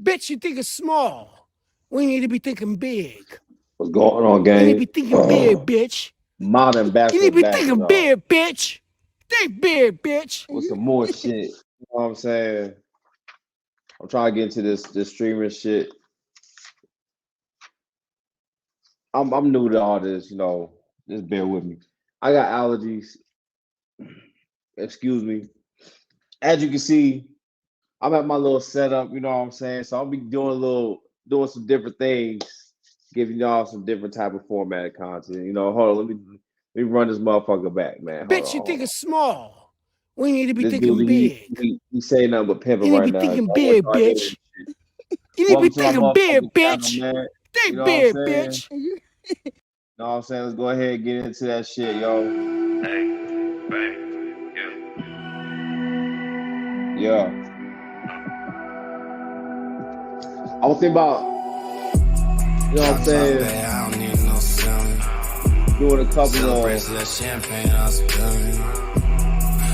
Bitch, you think it's small. We need to be thinking big. What's going on, You need to gang? be thinking big, bitch. Modern You need to bachelor be back, thinking y'all. big, bitch. Think big, bitch. With some more shit. You know what I'm saying? I'm trying to get into this streaming shit. I'm new to all this, you know. Just bear with me. I got allergies. Excuse me. As you can see, I'm at my little setup, you know what I'm saying? So I'll be doing some different things, giving y'all some different type of formatted content. You know, hold on, let me run this motherfucker back, man. Bitch, you Hold think on. it's small. We need to be This dude, thinking big. he saying nothing but You pimping need to right be now. thinking I want big, y'all to hear this bitch. shit. You need to be Welcome to my thinking big, motherfucking channel, bitch. man. You Think know what I'm big, saying? bitch. You know what I'm saying? Let's go ahead and get into that shit, yo. Hey, bang, Yeah. I was thinking about, you know what I'm saying, I don't need no ceiling. doing a couple Celebration, that champagne I'm spilling.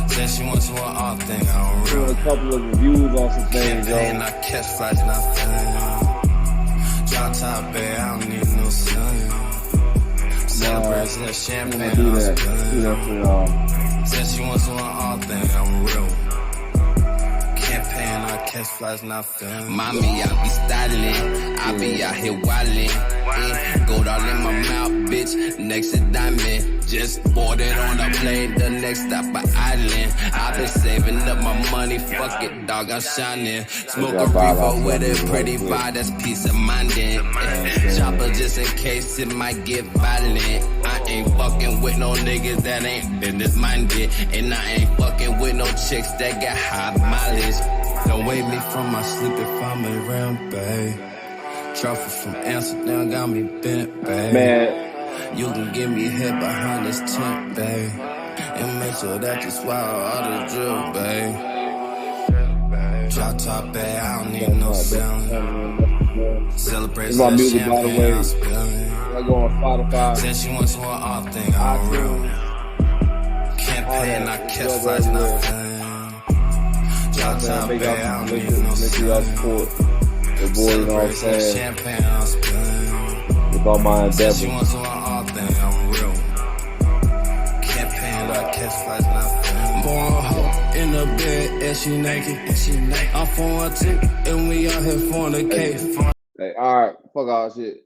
Said she wants to an off thing, I don't doing real. a couple of reviews on some things, Campaign, yo. I catch flights, not feeling. Drop top, babe, I don't need no ceiling. Celebration, that I'm champagne gonna do I'm that for spilling. y'all. Said she wants to an off thing, I'm real. Campaign, I catch flights, not feeling. Mommy, I be styling, I be out here wildin'. Gold all in my mouth, bitch, next to diamond. Just boarded on a plane, the next stop by island. I been saving up my money, fuck it, dog, I'm shining. Smoke a reefer with a pretty vibe, that's peace of mindin'. Chopper just in case it might get violent. I ain't fucking with no niggas that ain't business minded. And I ain't fucking with no chicks that got high mileage. Don't wake me from my sleep if I'm around, babe. Truffle from Amsterdam got me bent, babe. Man, You can give me head behind this tent, babe. And make sure that you swallow all the drill, babe. Drop top, babe, I don't need no sound. Celebrate it's my that music, by the champagne, way. I'm spilling. I go on Spotify, Said she wants to an off thing, I'm real. iTunes, Campaign, I it's catch available flights, everywhere. not feeling. Drop top, Make babe, y'all, I don't make need no sure y'all sound. support the boy, you know what I'm Celebrate that saying? champagne, I'm spilling. With all my Said she endeavors. wants to an off thing, I'm real. Campaign, I catch flights, not feeling. Born hoe in the bed, and she naked. I'm for a tick, and we out here fornicating. Hey, all right, fuck all shit.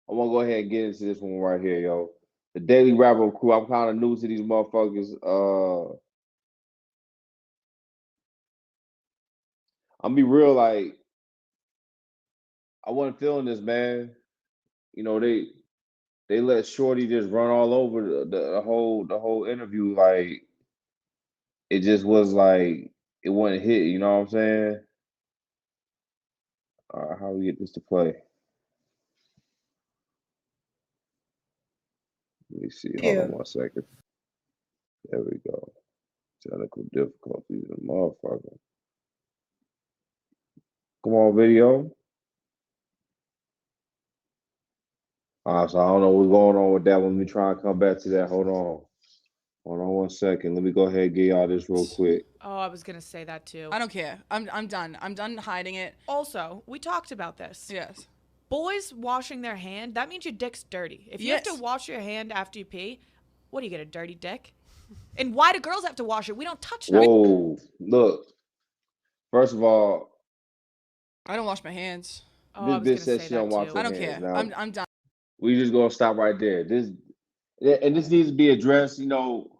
I want to go ahead and get into this one right here, yo. The Daily Rapper Crew. I'm kind of new to these motherfuckers. I'm be real, like I wasn't feeling this, man. You know they let Shorty just run all over the whole interview. Like it just was like it wasn't hit. You know what I'm saying? All right, how we get this to play? Let me see. Hold on 1 second. There we go. Technical difficulties, motherfucker. Come on, video. So I don't know what's going on with that one. Let me try and come back to that. Hold on. Hold on 1 second. Let me go ahead and get y'all this real quick. Oh, I was gonna say that too. I don't care. I'm done. I'm done hiding it. Also, we talked about this. Yes. Boys washing their hand, that means your dick's dirty. If you have to wash your hand after you pee, what do you get, a dirty dick? And why do girls have to wash it? We don't touch them. Whoa. Look. First of all, I don't wash my hands. Oh, I this was bitch gonna says say she don't that wash too. her I don't hands. care. Now I'm done. we just gonna stop right there. This needs to be addressed. You know,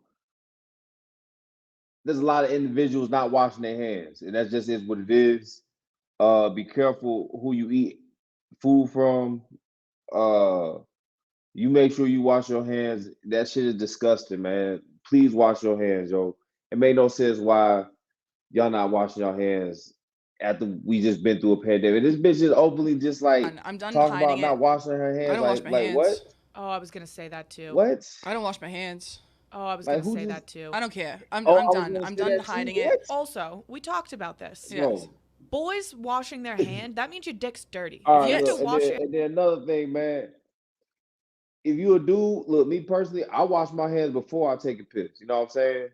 there's a lot of individuals not washing their hands, and that just is what it is. Be careful who you eat food from. Uh, you make sure you wash your hands. That shit is disgusting, man. Please wash your hands, yo. It made no sense why y'all not washing your hands after we just been through a pandemic. This bitch is openly just like I'm done talking about hiding it. not washing her I hands. don't wash my Like what? hands. Oh, I was gonna say that too. What? I don't wash my hands. Oh, I was Like gonna who say just? that too. I don't care. I'm Oh, I was done. gonna I'm say done that too. hiding What? it. Also, we talked about this. Yes. Bro. Boys washing their hand, that means your dick's dirty. All If you right, have to look, and wash then your and then another thing, man. If you a dude, look, me personally, I wash my hands before I take a piss. You know what I'm saying?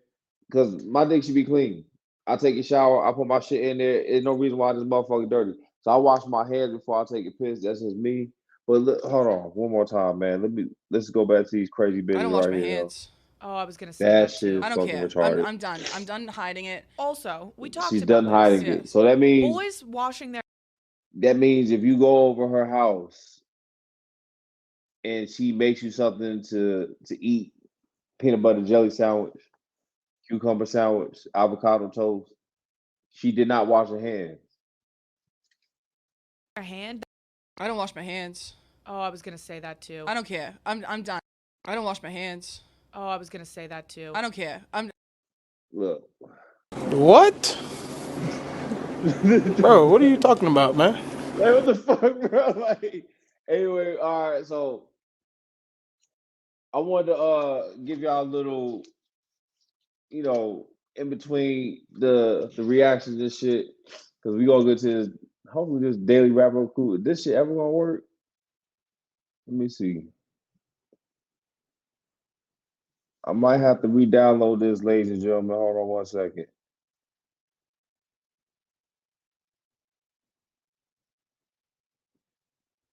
Because my dick should be clean. I take a shower, I put my shit in there. There's no reason why this motherfucker dirty. So I wash my hands before I take a piss. That's just me. But look, hold on, one more time, man. Let's go back to these crazy I bitches don't wash right my here, yo. hands. Oh, I was gonna say That that shit too. is I don't fucking care. retarded. I'm done. I'm done hiding it. Also, we talked She's about done hiding this. it. So that means Boys washing their if you go over her house and she makes you something to eat, peanut butter jelly sandwich, cucumber sandwich, avocado toast, she did not wash her hands. hand. I don't wash my hands. Oh, I was gonna say that too. I don't care. I'm done. I don't wash my hands. Oh, I was gonna say that too. I don't care. Look. What? Bro, what are you talking about, man? Like, what the fuck, bro? Like, anyway, all right. So, I wanted to give y'all a little, in between the reactions and shit, because we gonna go to this. Hopefully, this daily rap recruit. This shit ever gonna work? Let me see. I might have to re-download this, ladies and gentlemen. Hold on one second.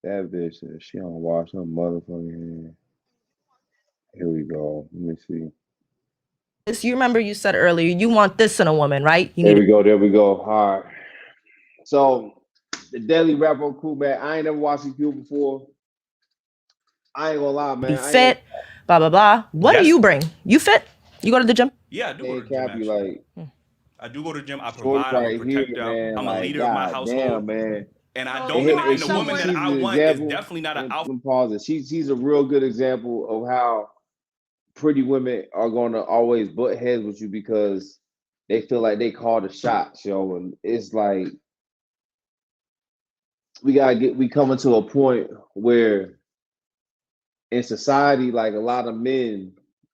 That bitch, she don't wash her motherfucking hand. Here we go. Let me see. You remember you said earlier you want this in a woman, right? You There need we go. There we go. All right. So the daily rap recruit, man. I ain't never watched you before. I ain't gonna lie, to man. be I ain't fit, blah blah blah. What do Yes. you bring? You fit? You go to the gym? Yeah, I do go gonna to the gym cap you actually. like I do go to the gym. I shorty provide. I'm a right here, protector. man. I'm a Like, leader of my god damn, household. man. And I So don't. you And, are and the She, woman someone. that she's I an want is example. definitely not an Let alpha. me pause it. She's a real good example of how pretty women are gonna always butt heads with you because they feel like they call the shots, yo. And it's like we coming to a point where in society, like a lot of men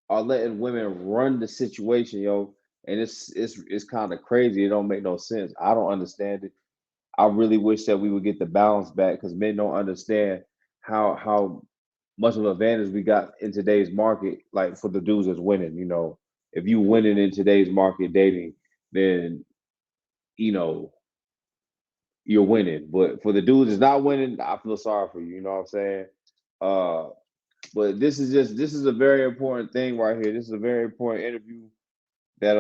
are letting women run the situation, yo. And it's kind of crazy. It don't make no sense. I don't understand it. I really wish that we would get the balance back because men don't understand how much of an advantage we got in today's market, like for the dudes that's winning, If you winning in today's market dating, then you know you're winning. But for the dudes that's not winning, I feel sorry for you, you know what I'm saying? Uh but this is a very important thing right here. This is a very important interview that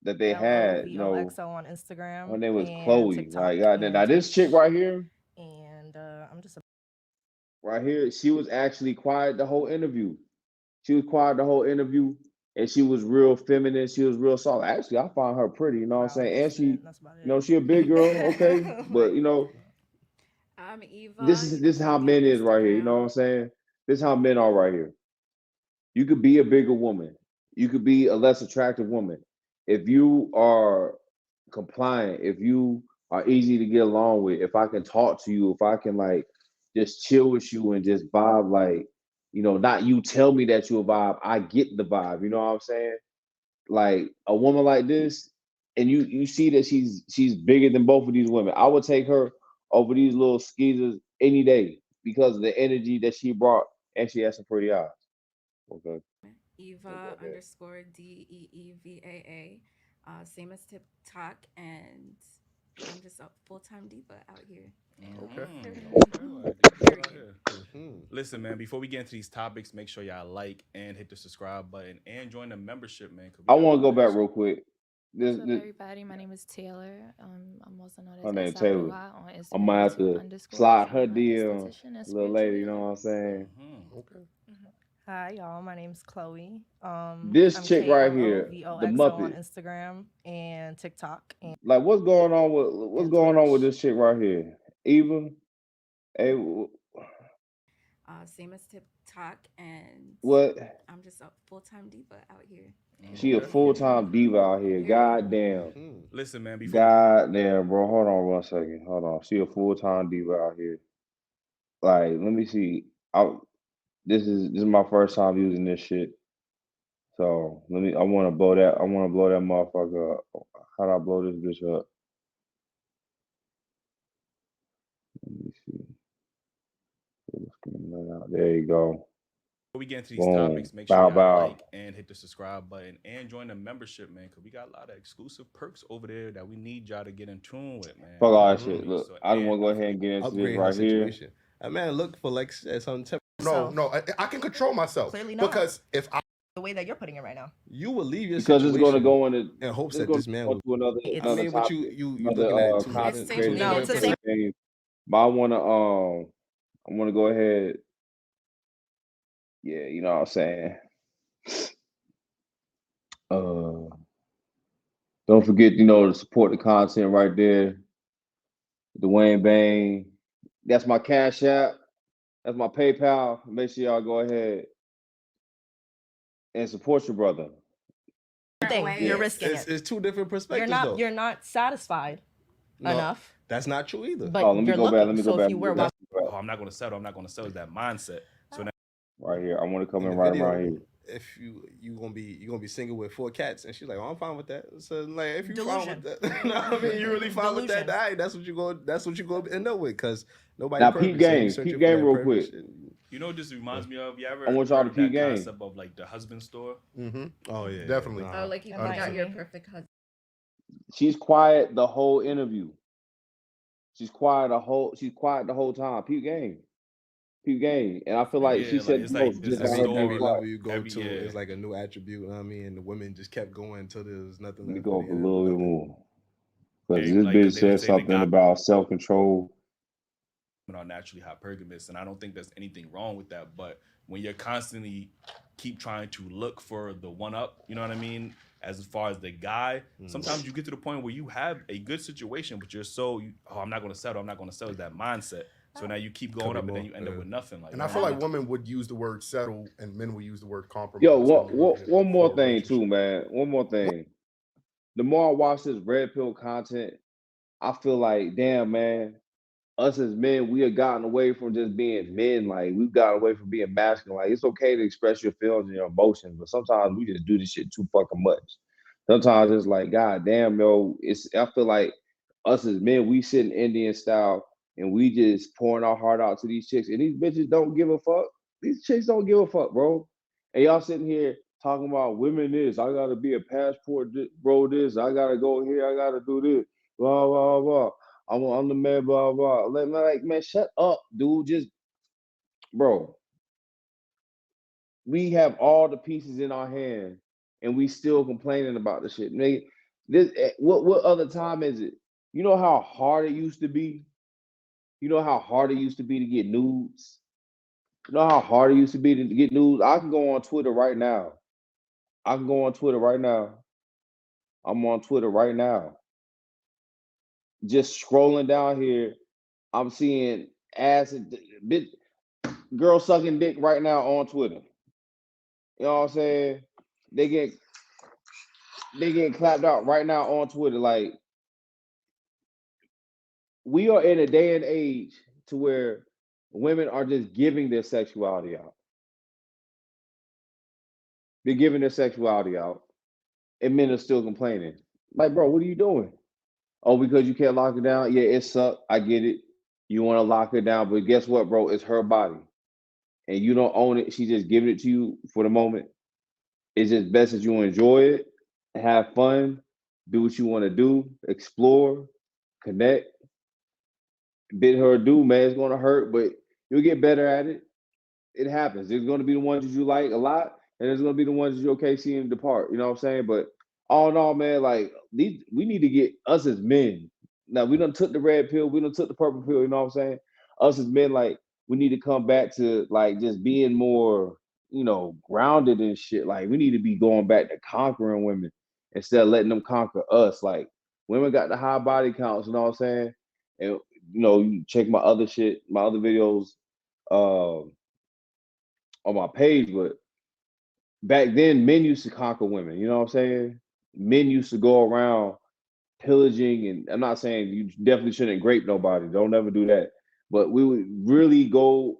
that they had, LOVOXO on Instagram her name was and Chloe. TikTok Like, God, and now this chick Twitch. right here, And I'm just she was actually quiet the whole interview. She was quiet the whole interview, and she was real feminine. She was real soft. Actually, I find her pretty. You know what I'm proud saying? And incident. she, That's about it. she a big girl, okay. But Right. I'm Eva. this is You this can is how find me on men is right here. You know what I'm Instagram. saying? This is how men are right here. You could be a bigger woman. You could be a less attractive woman. If you are compliant, if you are easy to get along with, if I can talk to you, if I can like just chill with you and just vibe like, not you tell me that you a vibe, I get the vibe. You know what I'm saying? Like a woman like this, and you see that she's bigger than both of these women. I would take her over these little skeezers any day because of the energy that she brought, and she has some pretty eyes. Okay. Eva underscore DEEVAA. Same as TikTok, and I'm just a full time diva out here. Listen, man. Before we get into these topics, make sure y'all like and hit the subscribe button and join the membership, man. Cause we I got a want to lot go of back real quick. What's up, everybody? My name is Taylor. I'm also known Her as name Esa Taylor. Bruja on I Instagram might and have Taylor to underscore. slide her I'm an DM esthetician and a little later. spiritual You know healer. what I'm saying? Hi, y'all. My name's Chloe. This I'm chick right here, the KLOVOXO on Muppet. Instagram and TikTok and Like, what's going on with Twitch. this chick right here? Eva, hey, Same as TikTok, and what? I'm just a full time diva out here. She a full time diva out here. God damn. Listen, man. Before God damn, bro. Hold on one second. Hold on. She a full time diva out here. Like, let me see. This is my first time using this shit. So I wanna blow that. I wanna blow that motherfucker up. How do I blow this bitch up? Let me see. Full screen layout. There you go. Before we get into these Boom. topics, make sure Bow, y'all bow. like and hit the subscribe button and join the membership, man, because we got a lot of exclusive perks over there that we need y'all to get in tune with, man. Fuck all that You know what I shit. mean? Look, So, I just and want to go don't ahead and get into this Upgrade her right here. situation. Man, look for like some type. No, I can control myself. Clearly not. Because if I The way that you're putting it right now. You will leave your Because it's situation going to go into in hopes it's that gonna this man go will. to another It's- I another mean, what topic, you another looking at two content It's created No, it's the same. thing. But I want to go ahead. Yeah, you know what I'm saying. Don't forget, to support the content right there. Dwayne Bane. That's my Cash App. That's my PayPal. Make sure y'all go ahead and support your brother. Thing. ways. You're risking It's, it. it's two different perspectives. You're not. though. You're not satisfied No, enough. That's not true either. But Oh, let me you're go looking. back. Let me so go back. if you were Let me watching, go back. I'm not gonna settle. I'm not gonna settle. Is that mindset. So now, Right here. I want to come In in the right video, around here. if you're gonna be single with 4 cats, and she's like, "Oh, I'm fine with that." So like, if you Delusion. fine with that, no, I mean, you really fine with that? Delusion. All right, that's what you go end up with, because nobody. Now, perfect, peep so you game. searching Peep for game that real purpose, quick. you know what this reminds me of? You ever I want y'all heard to of that peep game. concept of like the husband store? Oh yeah, Definitely. nah. Oh, like you Am I got your me? perfect husband. She's quiet the whole interview. She's quiet the whole time. Peep game. Peep game. And I feel like Yeah, she like, said it's the like most there's just a got Every, her story. every being level quiet. you go Every- to yeah. is like a new attribute. You know what I mean, and the women just kept going until there was nothing Let me left. go at up the a end, little bit nothing. more. Because And, this like, 'cause bitch they were said saying the something guy about self-control. are naturally hypergamous, and I don't think there's anything wrong with that. But when you're constantly keep trying to look for the one up, you know what I mean? As far as the guy, sometimes you get to the point where you have a good situation, but you're I'm not gonna settle. I'm not gonna settle. That mindset. So now you keep going be up, and then more, you end up yeah. with nothing. Like, and I feel like women would use the word settle and men would use the word compromise. Yo, when they're looking at one more for a thing too, relationship. man. One more thing. The more I watch this red pill content, I feel like, damn, man, us as men, we have gotten away from just being men. Like, we've gotten away from being masculine. Like, it's okay to express your feelings and your emotions, but sometimes we just do this shit too fucking much. Sometimes it's like, God damn, yo, I feel like us as men, we sit in Indian style and we just pouring our heart out to these chicks, and these bitches don't give a fuck. These chicks don't give a fuck, bro. And y'all sitting here talking about women this, I gotta be a passport, bro, this, I gotta go here, I gotta do this, blah, blah, blah. I'm the man, blah, blah. Like, man, shut up, dude. Just, bro, we have all the pieces in our hand and we still complaining about the shit. Nigga, what other time is it? You know how hard it used to be? You know how hard it used to be to get nudes? You know how hard it used to be to get nudes? I can go on Twitter right now. I'm on Twitter right now. Just scrolling down here, I'm seeing ass and bit girl sucking dick right now on Twitter. You know what I'm saying? They get clapped out right now on Twitter. Like, we are in a day and age to where women are just giving their sexuality out. They're giving their sexuality out, and men are still complaining. Like, bro, what are you doing? Oh, because you can't lock it down? Yeah, it sucks. I get it. You want to lock her down, but guess what, bro? It's her body, and you don't own it. She's just giving it to you for the moment. It's just best that you enjoy it, have fun, do what you want to do, explore, connect. Bid her do, man. It's gonna hurt, but you'll get better at it. It happens. There's gonna be the ones that you like a lot, and there's gonna be the ones that you're okay seeing depart. You know what I'm saying? But all in all, man, like we need to get us as men. Now we done took the red pill, we done took the purple pill. You know what I'm saying? Us as men, like we need to come back to like just being more, grounded and shit. Like we need to be going back to conquering women instead of letting them conquer us. Like women got the high body counts. You know what I'm saying? And you check my other shit, my other videos on my page, but back then men used to conquer women, you know what I'm saying? Men used to go around pillaging, and I'm not saying you definitely shouldn't grape nobody, don't ever do that. But we would really go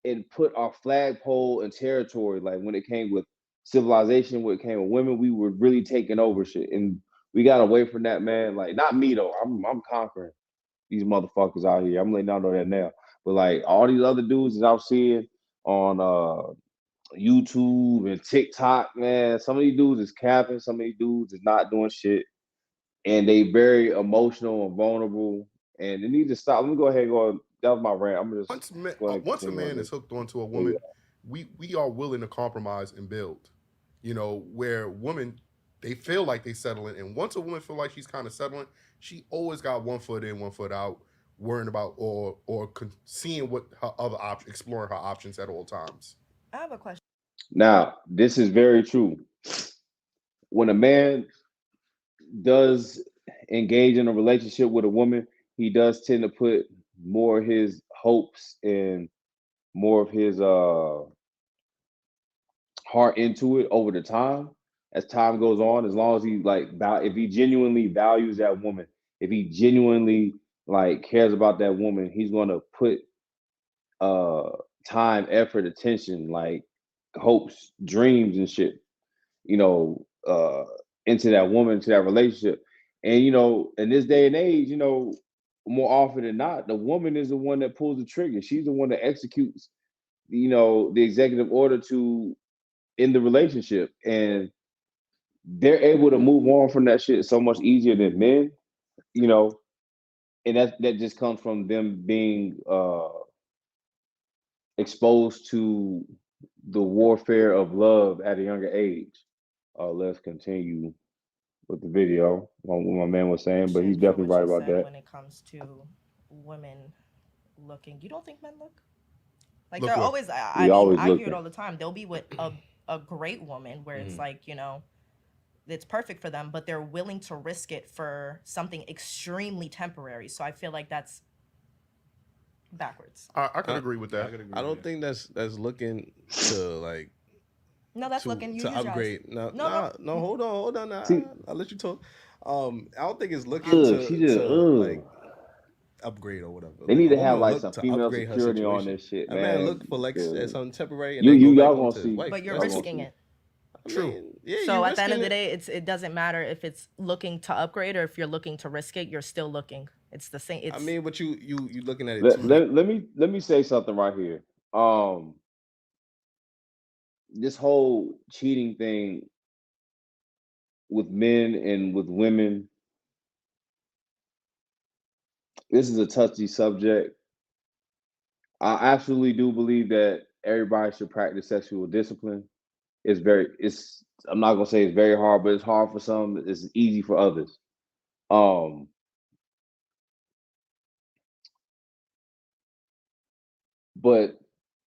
and put our flagpole and territory, like when it came with civilization, when it came with women, we were really taking over shit. And we got away from that, man. Like, not me though. I'm conquering these motherfuckers out here. I'm letting y'all know that now. But like all these other dudes that I'm seeing on YouTube and TikTok, man. Some of these dudes is capping, some of these dudes is not doing shit, and they very emotional and vulnerable, and they need to stop. Let me go ahead and go. That was my rant. I'm gonna just go ahead and Once a continue on man this. is hooked onto a But yeah. woman, we are willing to compromise and build. You know, where women they feel like they settling, and once a woman feel like she's kind of settling, she always got one foot in, one foot out, worrying about seeing what her other option, exploring her options at all times. I have a question. Now, this is very true. When a man does engage in a relationship with a woman, he does tend to put more of his hopes and more of his heart into it over the time as time goes on. As long as he if he genuinely values that woman, if he genuinely like cares about that woman, he's gonna put uh time, effort, attention, like hopes, dreams, and shit, you know, into that woman, into that relationship. And in this day and age, more often than not, the woman is the one that pulls the trigger. She's the one that executes, the executive order to end the relationship. And they're able to move on from that shit so much easier than men, you know, and that just comes from them being exposed to the warfare of love at a younger age. Let's continue with the video, what my man was saying, but he's For definitely what right you about said that. when it comes to women looking. You don't think men look? Like Look they're what? always. I We mean, always I hear it looking. all the time. They'll be with a great woman where it's like it's perfect for them, but they're willing to risk it for something extremely temporary. So I feel like that's backwards. I could agree with I that. could agree. I don't think that's looking to like No, that's looking. You to use yours. upgrade. No, No, no, hold on. Nah, See, I'll let you talk. I don't think it's looking she to just like upgrade or whatever. they Like need a to woman have will like look some to female upgrade her security on situation. this shit, A man man. look for like Because something temporary and then go back y'all home gonna to his see. wife. but you're Y'all gonna risking see. it. I True. mean, yeah, So you at the end of the risking day, it doesn't matter if it's looking to upgrade or if you're looking to risk it. You're still looking. It's the same. I mean, but you looking at it Let, too different. let me say something right here. This whole cheating thing with men and with women, this is a touchy subject. I absolutely do believe that everybody should practice sexual discipline. It's I'm not gonna say it's very hard, but it's hard for some. It's easy for others. Um, but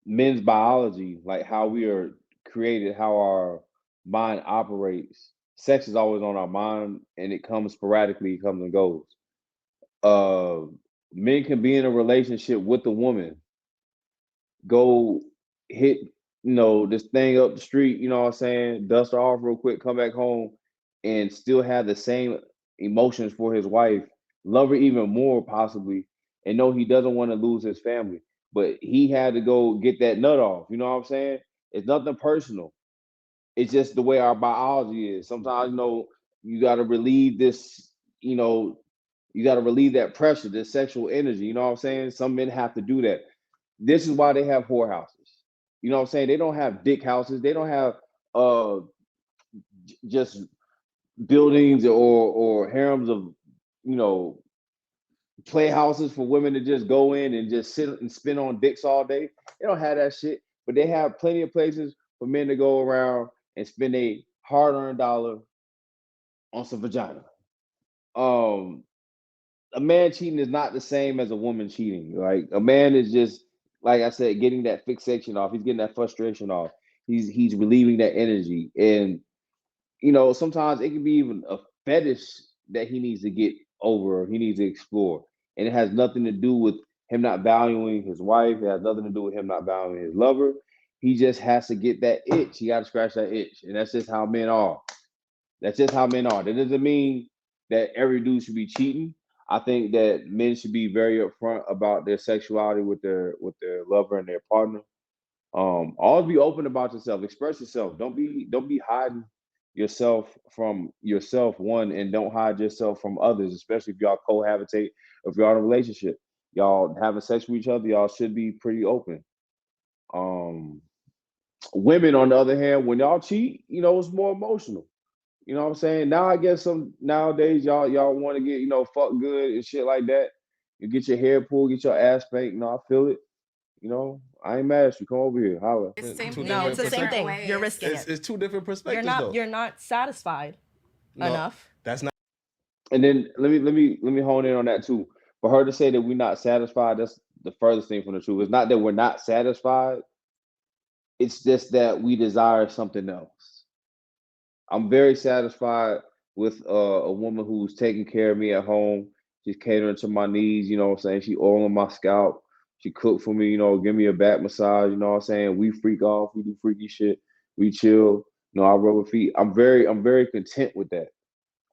men's biology, like how we are created, how our mind operates, sex is always on our mind, and it comes sporadically, it comes and goes. Uh, Men can be in a relationship with a woman, go hit, this thing up the street, you know what I'm saying, dust her off real quick, come back home, and still have the same emotions for his wife, love her even more possibly, and know he doesn't want to lose his family. But he had to go get that nut off. You know what I'm saying? It's nothing personal. It's just the way our biology is. Sometimes, you gotta relieve this, you know, you gotta relieve that pressure, this sexual energy. You know what I'm saying? Some men have to do that. This is why they have whorehouses. You know what I'm saying? They don't have dick houses. They don't have just buildings or harems of, you know, playhouses for women to just go in and just sit and spin on dicks all day. They don't have that shit, but they have plenty of places for men to go around and spend a hard-earned dollar on some vagina. Um, a man cheating is not the same as a woman cheating. Like a man is just, like I said, getting that fixation off. He's getting that frustration off. He's relieving that energy, and sometimes it can be even a fetish that he needs to get over, or he needs to explore. And it has nothing to do with him not valuing his wife. It has nothing to do with him not valuing his lover. He just has to get that itch. He got to scratch that itch. And that's just how men are. That's just how men are. That doesn't mean that every dude should be cheating. I think that men should be very upfront about their sexuality with their lover and their partner. Always be open about yourself. Express yourself. Don't be hiding yourself from yourself, one, and don't hide yourself from others, especially if y'all cohabitate, if y'all in a relationship. Y'all having sex with each other, y'all should be pretty open. Um, Women, on the other hand, when y'all cheat, you know, it's more emotional. You know what I'm saying? Now I guess nowadays y'all want to get, you know, fuck good and shit like that. You get your hair pulled, get your ass spanked. You know, I feel it. You know, I ain't mad at you. Come over here, holla. It's same Two thing. No, different it's the same thing. ways. You're risking It's, it. it's two different perspectives though. You're not satisfied enough. That's not. And then let me hone in on that too. For her to say that we're not satisfied, that's the furthest thing from the truth. It's not that we're not satisfied. It's just that we desire something else. I'm very satisfied with a woman who's taking care of me at home. She's catering to my needs, you know what I'm saying? She oiling my scalp. She cook for me, you know, give me a back massage, you know what I'm saying? We freak off, we do freaky shit, we chill, you know, I rub her feet. I'm very content with that.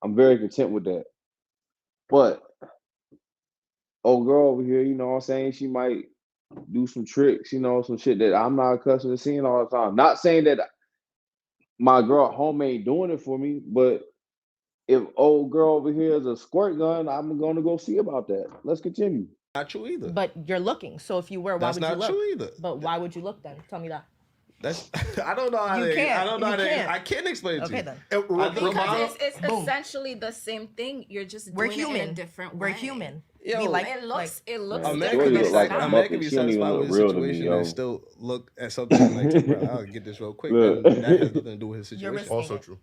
I'm very content with that. But old girl over here, you know what I'm saying? She might do some tricks, you know, some shit that I'm not accustomed to seeing all the time. Not saying that my girl at home ain't doing it for me, but if old girl over here is a squirt gun, I'm gonna go see about that. Let's continue. Not true either. But you're looking. So if you were, why That's would you not look? true either. But why would you look then? Tell me that. That's I don't know how You to. can't. I don't know You how to. can't. I can't explain it to Okay you. then. Because it's Boom. essentially the same thing. You're just We're doing it in human. a different We're way. human. Yo, we like It looks Man, A man Jordy can be look like a a man Muppet. can be She don't even satisfied look with a real to me, situation yo. and still look at something like, bro, I'll get this real quick. Look. And that has nothing to do with his You're situation. risking Also it. true.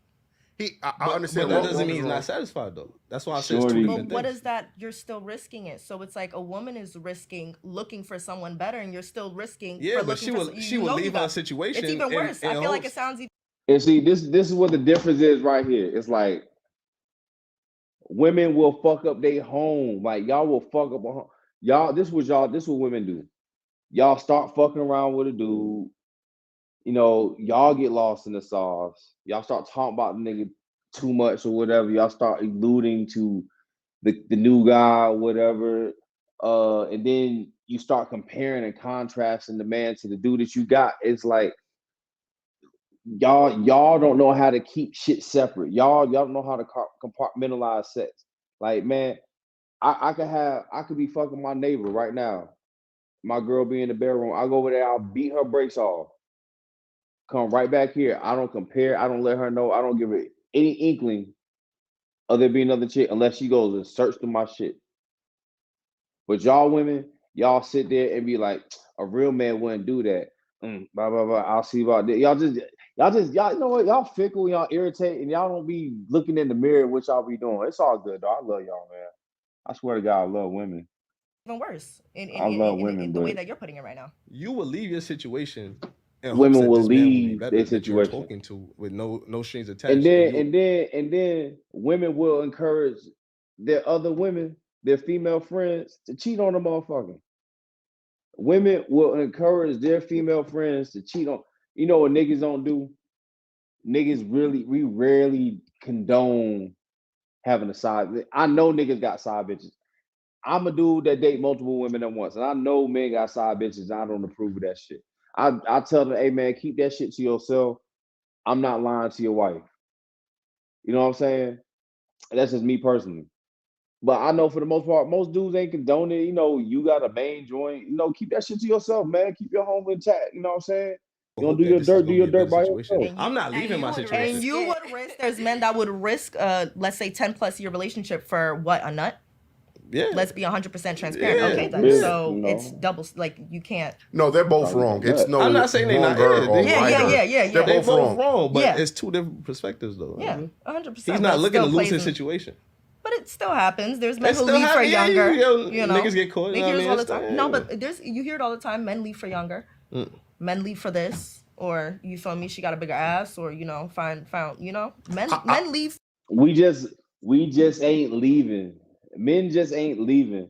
I understand. But that wrong doesn't mean is he's wrong. not satisfied though. That's why I say it's two Shorty. different But what things. is that? You're still risking it. So it's like a woman is risking looking for someone better, and you're still risking. Yeah, for but she looking for will you she will know you leave her got- situation. It's even worse. I feel like it sounds even. And see, this is what the difference is right here. It's like women will fuck up their home. Like y'all will fuck up a home. This is what women do. Y'all start fucking around with a dude. You know, y'all get lost in the sauce. Y'all start talking about the nigga too much or whatever. Y'all start alluding to the new guy or whatever. And then you start comparing and contrasting the man to the dude that you got. It's like y'all don't know how to keep shit separate. Y'all don't know how to compartmentalize sex. Like, man, I could be fucking my neighbor right now. My girl be in the bedroom. I go over there, I'll beat her brakes off. Come right back here. I don't compare. I don't let her know. I don't give her any inkling of there being another chick unless she goes and search through my shit. But y'all women, y'all sit there and be like, a real man wouldn't do that. Blah blah blah. I'll see about that. Y'all you know what? Y'all fickle, y'all irritate, and y'all don't be looking in the mirror what y'all be doing. It's all good, though. I love y'all, man. I swear to God, I love women. Even worse I love women, in the way but that you're putting it right now. You will leave your situation. And women hopes that will this man be leave better their that you're situation. talking to with no strings attached. And then women will encourage their other women, their female friends, to cheat on the motherfucker. Women will encourage their female friends to cheat on. You know what niggas don't do? We rarely condone having a side. I know niggas got side bitches. I'm a dude that date multiple women at once, and I know men got side bitches. And I don't approve of that shit. I tell them, hey man, keep that shit to yourself. I'm not lying to your wife. You know what I'm saying? That's just me personally. But I know for the most part, most dudes ain't condoning. You know, you got a main joint. You know, keep that shit to yourself, man. Keep your home intact. You know what I'm saying? You don't do your dirt by yourself. I'm not leaving my situation. And you would risk. There's men that would risk, let's say, 10+ year relationship for what, a nut? Yeah. Let's be 100% transparent. Yeah. Okay, then. Yeah, So you know. it's double. Like you can't. No, they're both wrong. It's no. I'm not saying they're not. wronger or Yeah, righter. yeah. They're They both wrong. but Yeah. it's two different perspectives though. Yeah, 100%. He's but not it looking to still lose plays his in- situation. But it still happens. There's men It who still leave for happen- yeah, younger. you You know, niggas get caught, you They know hear what I this all mean? the time. No, but you hear it all the time. Men leave for younger. Men leave for this, or you feel me? She got a bigger ass, or found men leave. We just ain't leaving. Men just ain't leaving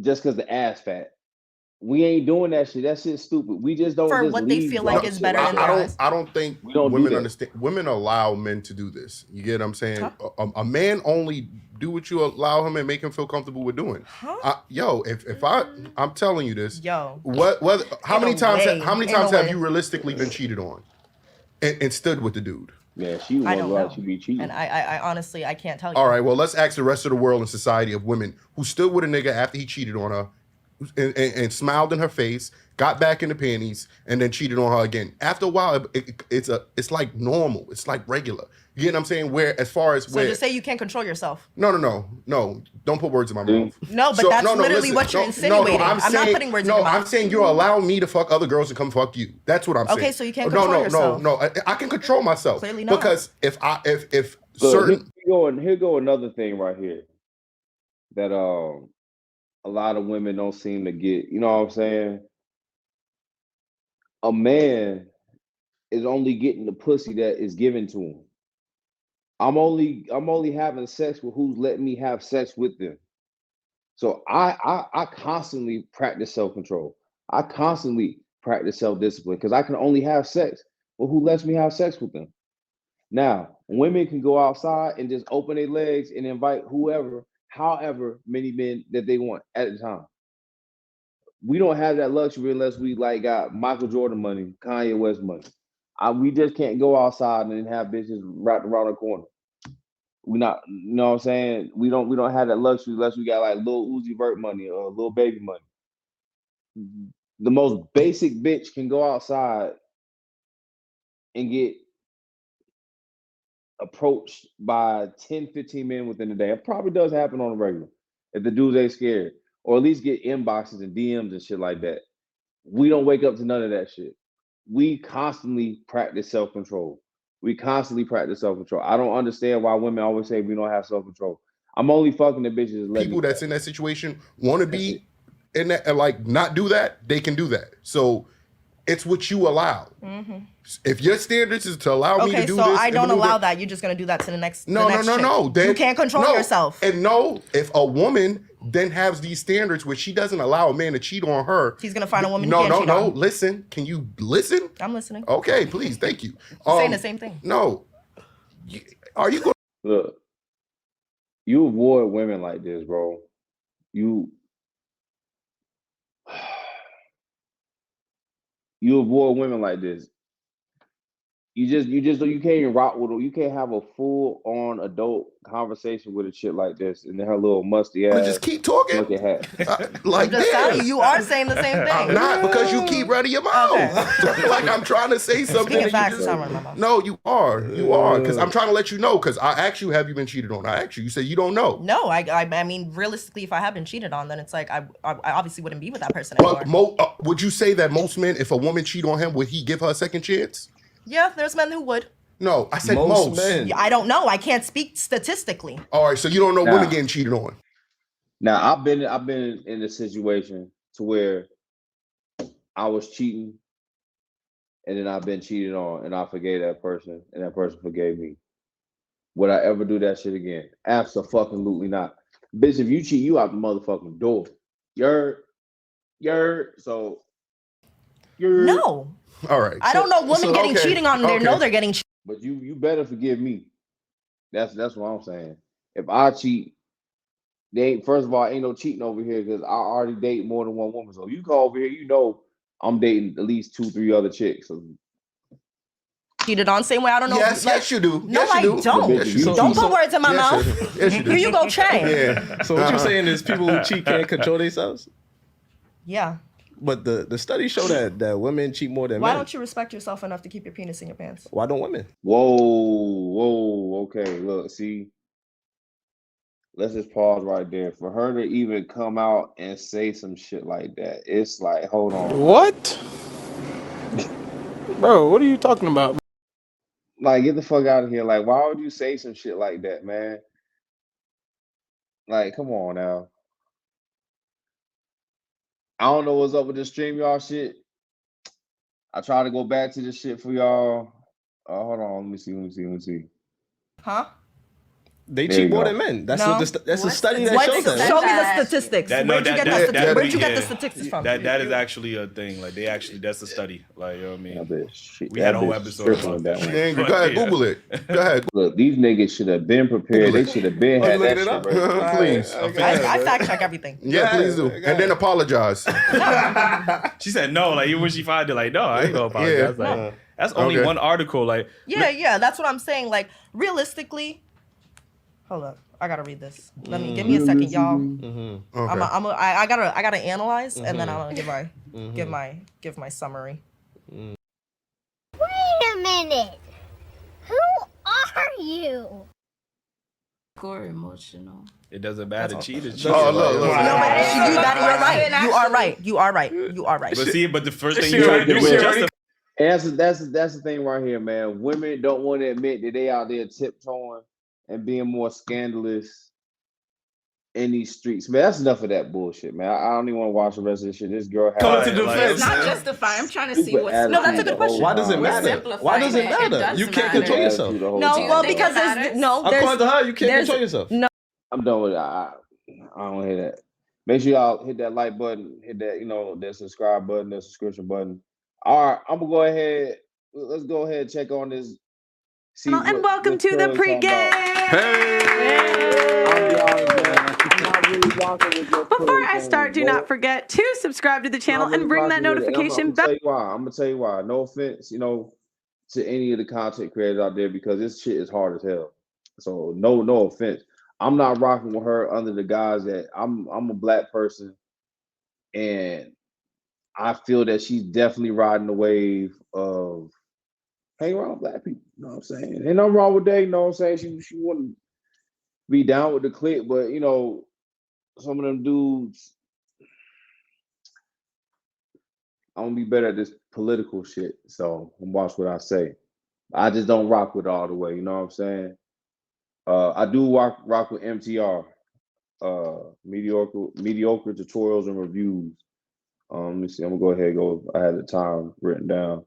just because the ass fat. We ain't doing that shit. That shit's stupid. We just don't For just what they leave, feel drop like is shit better like in that. their eyes. I don't think We don't do women that. understand. Women allow men to do this. You get what I'm saying? A man only do what you allow him and make him feel comfortable with doing. If I'm telling you this. How many times have you realistically been cheated on and stood with the dude? Yeah, she I don't know. She be cheating. And I honestly can't tell you. All right, well, let's ask the rest of the world and society of women who stood with a nigga after he cheated on her and smiled in her face, got back in the panties, and then cheated on her again. After a while, it's like normal. It's like regular. You get what I'm saying? Where as far as So just say you can't control yourself. No. Don't put words in my mouth. No, but that's literally what you're insinuating. I'm not putting words in your mouth. No, I'm saying you're allowing me to fuck other girls to come fuck you. That's what I'm saying. Okay, so you can't control yourself. No. I can control myself. Clearly not. Because if so certain here go another thing right here that a lot of women don't seem to get. You know what I'm saying? A man is only getting the pussy that is given to him. I'm only having sex with who's letting me have sex with them. So I constantly practice self-control. I constantly practice self-discipline because I can only have sex with who lets me have sex with them. Now, women can go outside and just open their legs and invite however many men that they want at the time. We don't have that luxury unless we like got Michael Jordan money, Kanye West money. We just can't go outside and have bitches wrapped around the corner. We not, you know what I'm saying? We don't have that luxury unless we got like Lil Uzi Vert money or Lil Baby money. The most basic bitch can go outside and get approached by 10, 15 men within a day. It probably does happen on a regular if the dudes ain't scared, or at least get inboxes and DMs and shit like that. We don't wake up to none of that shit. We constantly practice self-control. I don't understand why women always say we don't have self-control. I'm only fucking the bitches. People that's in that situation want to be in that and like not do that, they can do that. So it's what you allow. Mm-hmm. If your standards is to allow me to do this. Okay, so I don't allow that. You're just going to do that to the next No. Then, you can't control yourself. And no, if a woman then has these standards where she doesn't allow a man to cheat on her. He's going to find a woman who can't cheat on. Listen. Can you listen? I'm listening. Okay, please. Thank you. Saying the same thing. No. Are you going to... Look, you avoid women like this, bro. You avoid women like this. You can't even rock with her. You can't have a full on adult conversation with a shit like this and then her little musty ass. Just keep talking. Look at her. Like I'm just telling you are saying the same thing. I'm not, because you keep running your mouth. Okay. Like I'm trying to say something. Speaking facts, I'm running my mouth. No, you are. Because I'm trying to let you know. Because I asked you, have you been cheated on? I asked you. You said you don't know. No, I mean, realistically, if I have been cheated on, then it's like I obviously wouldn't be with that person anymore. Would you say that most men, if a woman cheat on him, would he give her a second chance? Yeah, there's men who would. No, I said most men. I don't know. I can't speak statistically. All right, so you don't know women getting cheated on. Now I've been in a situation to where I was cheating, and then I've been cheated on, and I forgave that person, and that person forgave me. Would I ever do that shit again? Absolutely not. Bitch, if you cheat, you out the motherfucking door. So no. All right. I don't know women getting cheating on. They know they're getting cheated. But you better forgive me. That's what I'm saying. If I cheat, first of all, ain't no cheating over here because I already date more than one woman. So you go over here, you know I'm dating at least 2-3 other chicks. So. Cheated on same way. I don't know. Yes, you do. No, yes, you I don't. Yes, don't put words in my mouth. Yes, you do. Here you go, Trey. Yeah. So what you're saying is people who cheat can't control themselves? Yeah. But the studies show that women cheat more than men. Why don't you respect yourself enough to keep your penis in your pants? Why don't women? Whoa, okay. Look, see, let's just pause right there. For her to even come out and say some shit like that, it's like, hold on. What? Bro, what are you talking about? Like, get the fuck out of here. Like, why would you say some shit like that, man? Like, come on now. I don't know what's up with this stream, y'all shit. I try to go back to this shit for y'all. Hold on, let me see. Huh? They cheat more than men. That's a study that shows that. Show me the statistics. Where'd you get the statistics from? That is actually a thing. Like that's a study. Like, you know what I mean? We had a whole episode about that one. Go ahead, Google it. Go ahead. Look, these niggas should have been prepared. They should have been had that shit right. Please. I fact check everything. Yeah, please do. And then apologize. She said no. Like when she found it, like no, I ain't gonna apologize. Yeah. Like, that's only one article. Like yeah, that's what I'm saying. Like realistically, Hold up, I gotta read this. Give me a second, y'all. Mm-hmm. Okay. I gotta analyze, and then I'm gonna give my summary. Wait a minute. Who are you? Or emotional. It doesn't matter. Cheat is cheat. Oh, look. No, Maddie, you're right. You are right. But see, but the first thing you try to do is justify. And that's the thing right here, man. Women don't want to admit that they out there tiptoeing and being more scandalous in these streets. Man, that's enough of that bullshit, man. I don't even want to watch the rest of this shit. This girl Come to defense. It's not justify. I'm trying to see what's No, that's a good question. Why does it matter? Why does it matter? You can't control yourself. No, well, because there's according to her, you can't control yourself. No. I'm done with it. I don't want to hear that. Make sure y'all hit that like button, hit that, that subscribe button, that subscription button. All right, I'm gonna go ahead. Let's go ahead and check on this. And welcome to the pregame. Before I start, do not forget to subscribe to the channel and ring that notification bell. I'm gonna tell you why. No offense, to any of the content creators out there, because this shit is hard as hell. So no offense. I'm not rocking with her under the guise that I'm a black person, and I feel that she's definitely riding the wave of hang around with black people. You know what I'm saying? Ain't nothing wrong with that. You know what I'm saying? She wouldn't be down with the clique, but some of them dudes, I'm gonna be better at this political shit. So I'm watch what I say. I just don't rock with it all the way. You know what I'm saying? I do rock with MTR, mediocre tutorials and reviews. Let me see. I'm gonna go ahead and go. I had the time written down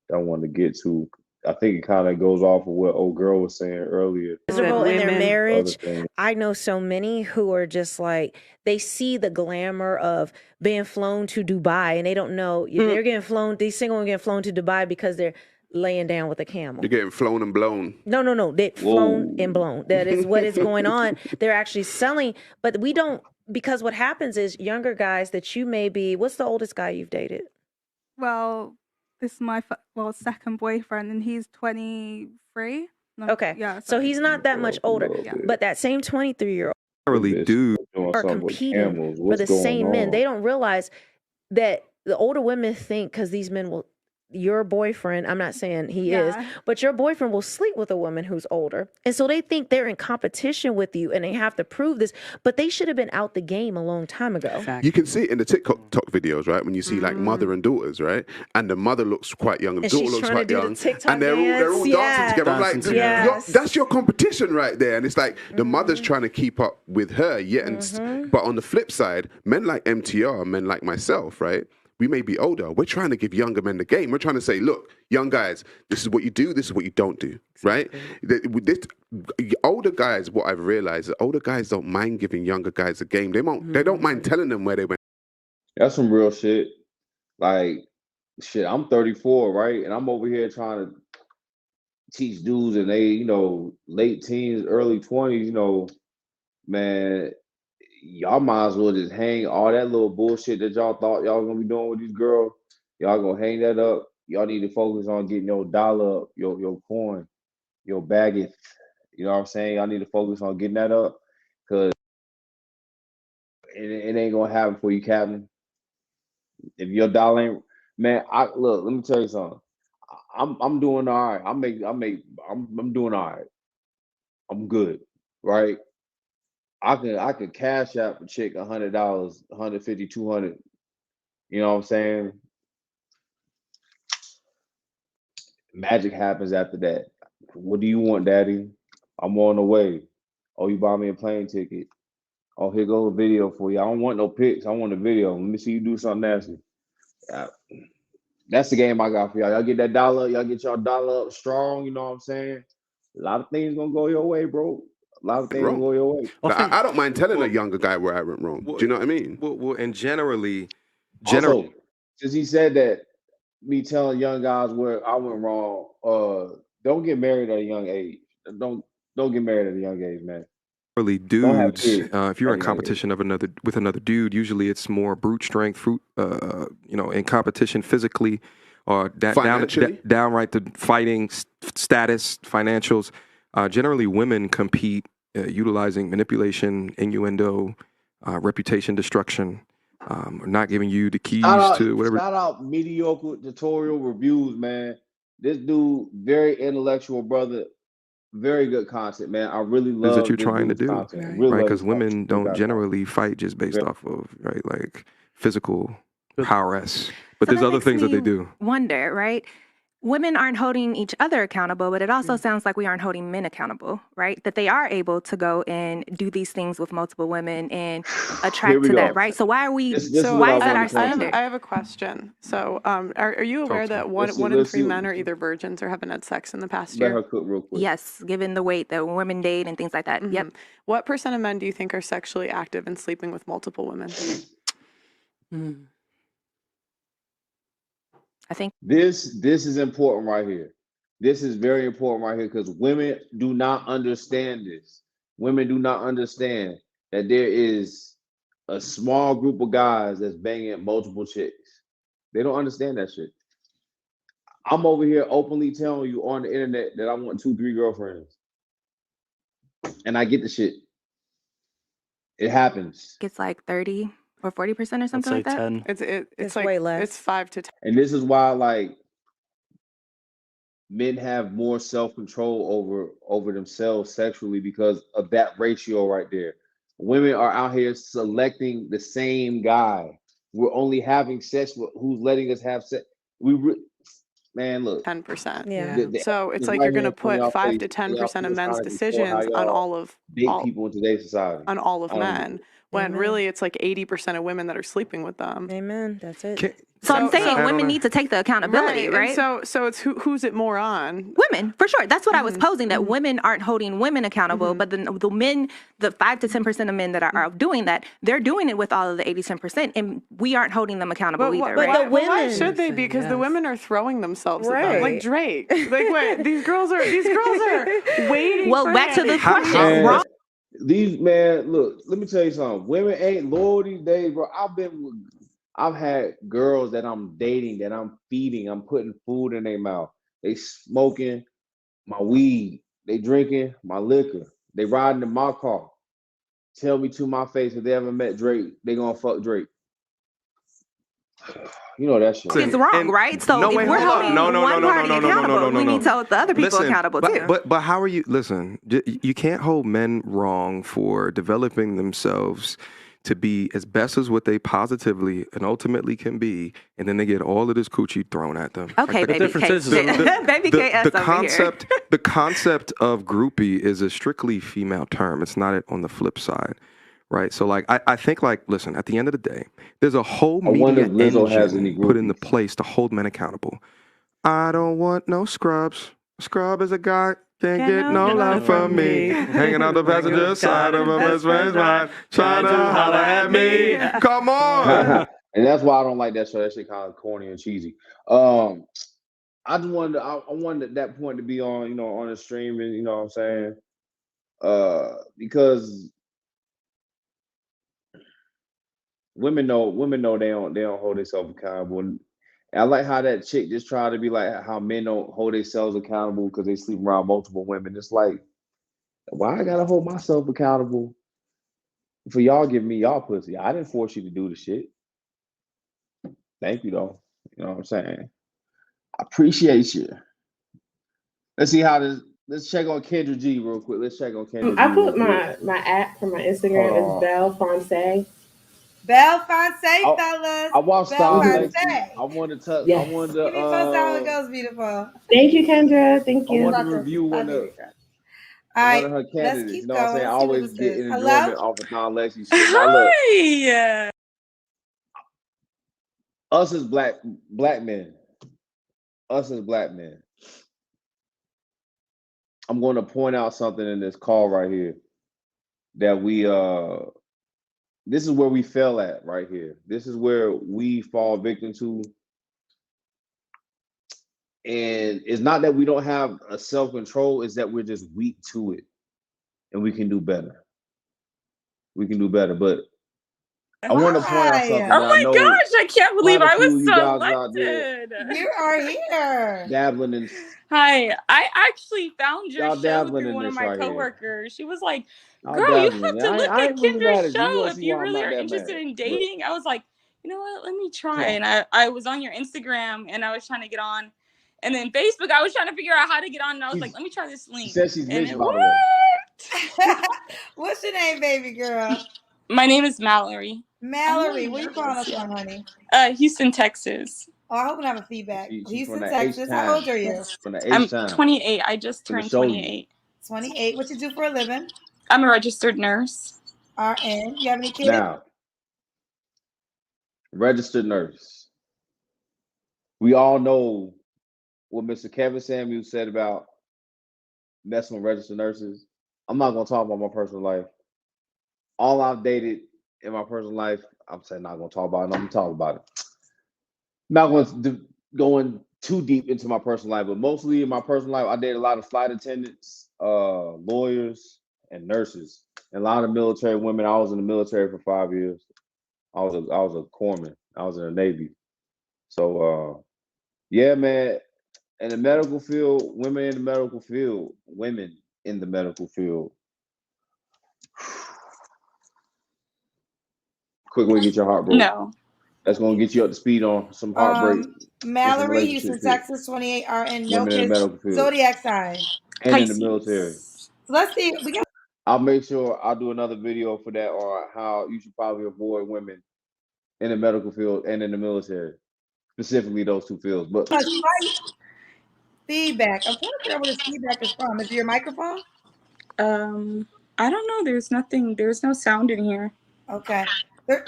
that I wanted to get to. I think it kind of goes off of what old girl was saying earlier. Miserable in their marriage. I know so many who are just like, they see the glamour of being flown to Dubai, and they don't know they're getting flown. These single women getting flown to Dubai because they're laying down with a camel. You're getting flown and blown. No. They're flown and blown. That is what is going on. They're actually selling, but we don't, because what happens is younger guys that you may be, what's the oldest guy you've dated? Well, this is my second boyfriend, and he's 23. No, okay. Yeah. So he's not that much older, but that same 23-year-old dude are competing for the same men. They don't realize that the older women think because these men will, your boyfriend, I'm not saying he is, but your boyfriend will sleep with a woman who's older. And so they think they're in competition with you and they have to prove this, but they should have been out the game a long time ago. You can see it in the TikTok videos, right? When you see like mother and daughters, right? And the mother looks quite young, the daughter looks quite young. And they're all dancing together. I'm like, that's your competition right there. And it's like the mother's trying to keep up with her, but on the flip side, men like MTR, men like myself, right? We may be older. We're trying to give younger men the game. We're trying to say, look, young guys, this is what you do. This is what you don't do, right? Older guys, what I've realized, is older guys don't mind giving younger guys a game. They don't mind telling them where they went. That's some real shit. Like, shit, I'm 34, right? And I'm over here trying to teach dudes and they, late teens, early 20s, man, y'all might as well just hang all that little bullshit that y'all thought y'all was gonna be doing with these girls. Y'all gonna hang that up. Y'all need to focus on getting your dollar up, your coin, your baggage. You know what I'm saying? Y'all need to focus on getting that up, because it ain't gonna happen for you, Captain. If your dollar ain't, man, look. Let me tell you something. I'm doing all right. I'm doing all right. I'm good, right? I could cash out a chick $100, $150, $200. You know what I'm saying? Magic happens after that. What do you want, Daddy? I'm on the way. Oh, you buy me a plane ticket. Oh, here goes a video for you. I don't want no pics. I want a video. Let me see you do something nasty. That's the game I got for y'all. Y'all get that dollar. Y'all get y'all dollar up strong. You know what I'm saying? A lot of things gonna go your way, bro. A lot of things go your way. I don't mind telling a younger guy where I went wrong. Do you know what I mean? Well, and generally, Also, since he said that, me telling young guys where I went wrong, don't get married at a young age. Don't get married at a young age, man. Really, dudes, if you're in competition with another dude, usually it's more brute strength, in competition physically, or downright the fighting status, financials. Generally, women compete utilizing manipulation, innuendo, reputation destruction, or not giving you the keys to whatever. Shout out mediocre tutorial reviews, man. This dude, very intellectual brother, very good content, man. I really love that you're this trying to dude's do, content. Really right? love Because his women content. don't generally fight just based off of like physical prowess, but there's other things that they do. Wonder, right? Women aren't holding each other accountable, but it also sounds like we aren't holding men accountable, right? That they are able to go and do these things with multiple women and attract to that, right? So why are we? Why is that our standard? I have a question. So, are you aware that one in three men are either virgins or haven't had sex in the past year? Let her cook real quick. Yes, given the weight that women date and things like that. Yep. What % of men do you think are sexually active and sleeping with multiple women? I think this is important right here. This is very important right here because women do not understand this. Women do not understand that there is a small group of guys that's banging multiple chicks. They don't understand that shit. I'm over here openly telling you on the internet that I want 2-3 girlfriends. And I get the shit. It happens. it's like 30 or 40% or something like that. 10. It's like way less. It's 5 to 10. And this is why like men have more self-control over themselves sexually because of that ratio right there. Women are out here selecting the same guy. We're only having sex with who's letting us have sex. Man, look. 10%. Yeah. So it's like you're going to put 5 to 10% of men's decisions on all of people in today's society. On all of men. When really it's like 80% of women that are sleeping with them. Amen. That's it. So I'm saying women need to take the accountability, right? And so it's who's it more on? Women, for sure. That's what I was posing, that women aren't holding women accountable, but the men, the 5 to 10% of men that are doing that, they're doing it with all of the 80%, and we aren't holding them accountable either, right? Why should they be? Because the women are throwing themselves at them. Like Drake. Like, wait, these girls are waiting Well, for back to him. the question. Man, these man, look, let me tell you something. Women ain't loyal these days, bro. I've had girls that I'm dating, that I'm feeding, I'm putting food in their mouth. They smoking my weed. They drinking my liquor. They riding in my car. Tell me to my face if they ever met Drake, they gonna fuck Drake. You know that shit. It's wrong, right? So if we're holding one party accountable, we need to hold the other people accountable too. But how are you? Listen, you can't hold men wrong for developing themselves to be as best as what they positively and ultimately can be, and then they get all of this coochie thrown at them. Okay, like, baby K. Baby KS over here. The concept of groupie is a strictly female term. It's not on the flip side. Right, so like I think like listen. At the end of the day, there's a whole media engine put into place to hold men accountable. I don't want no scrubs. Scrub is a guy can't get no love from me. Hanging on the passenger side of my best friend's mind, trying to holler at me. Come on. And that's why I don't like that show. That shit kind of corny and cheesy. I just wanted I wanted that point to be on on the stream, and you know what I'm saying, because. Women know they don't hold themselves accountable. And I like how that chick just tried to be like how men don't hold themselves accountable because they sleep around multiple women. It's like, why I gotta hold myself accountable for y'all giving me y'all pussy? I didn't force you to do the shit. Thank you though. You know what I'm saying? I appreciate you. Let's see how this. Let's check on Kendra G real quick. Let's check on Kendra G. I put my app for my Instagram is Belle Fonse. Belle Fonse, fellas. I watched Belle Fonse. Fonse. I wanted to. Yes. I wanted to. Give me post how it goes, beautiful. Thank you, Kendra. Thank I you. wanted to review one of her candidates. You know what I'm saying? I always get an enjoyment off of Don Lexi shit. Now look, Hi. us as black men. Us as black men. I'm going to point out something in this call right here that we this is where we fell at right here. This is where we fall victim to. And it's not that we don't have a self-control, it's that we're just weak to it. And we can do better. We can do better. But I want to point out something. Oh my gosh, I can't believe I was selected. You are here. Dabbling in. Hi, I actually found your Y'all show dabbling through in one of this my right here. coworkers. She was like, Y'all girl, you dabbling. have to look I at ain't really mad Kendra's at you. You show gonna if see you why I'm really not are that interested mad. in But dating. I was like, you know what, let me try. come on. And I was on your Instagram and I was trying to get on. And then Facebook, I was trying to figure out how to get on. And I was like, let me try this link. She said she's and Mitch, it by the way. worked. What's your name, baby girl? My name is Mallory. Mallory. Where you calling us from, honey? Houston, Texas. Oh, I hope I have a feedback. She's Houston, from the Texas. How H-Town. old are you? From the I'm H-Town. 28. I just Gonna turned show you. 28. 28. What you do for a living? I'm a registered nurse. RN. You have any kids? Now, registered nurse. We all know what Mr. Kevin Samuels said about messing with registered nurses. I'm not gonna talk about my personal life. All I've dated in my personal life, I'm saying not gonna talk about it. I'm gonna talk about it. Not going to going too deep into my personal life, but mostly in my personal life, I dated a lot of flight attendants, lawyers, and nurses, and a lot of military women. I was in the military for 5 years. I was a corpsman. I was in the Navy. So yeah, man. In the medical field, women in the medical field. Quick way to get your heart broke. No. That's gonna get you up to speed on some heartbreak. Mallory, some Houston, relationship shit. Texas, 28 RN. No Women in the kids. medical field. Zodiac sign. And in the military. So let's see. We got. I'll make sure I'll do another video for that on how you should probably avoid women in the medical field and in the military, specifically those two fields. But Feedback. I'm trying to figure out where this feedback is from. Is it your microphone? I don't know. There's no sound in here. Okay.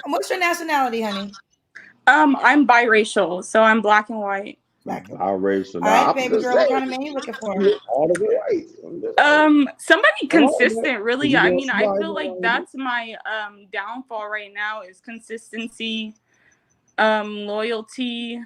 What's your nationality, honey? I'm biracial, so I'm black and white. Biracial. All right, baby girl, what kind of man you looking for? All the way right. Somebody consistent, really. You I know mean, I somebody feel like wrong with that's my downfall right now is consistency, loyalty.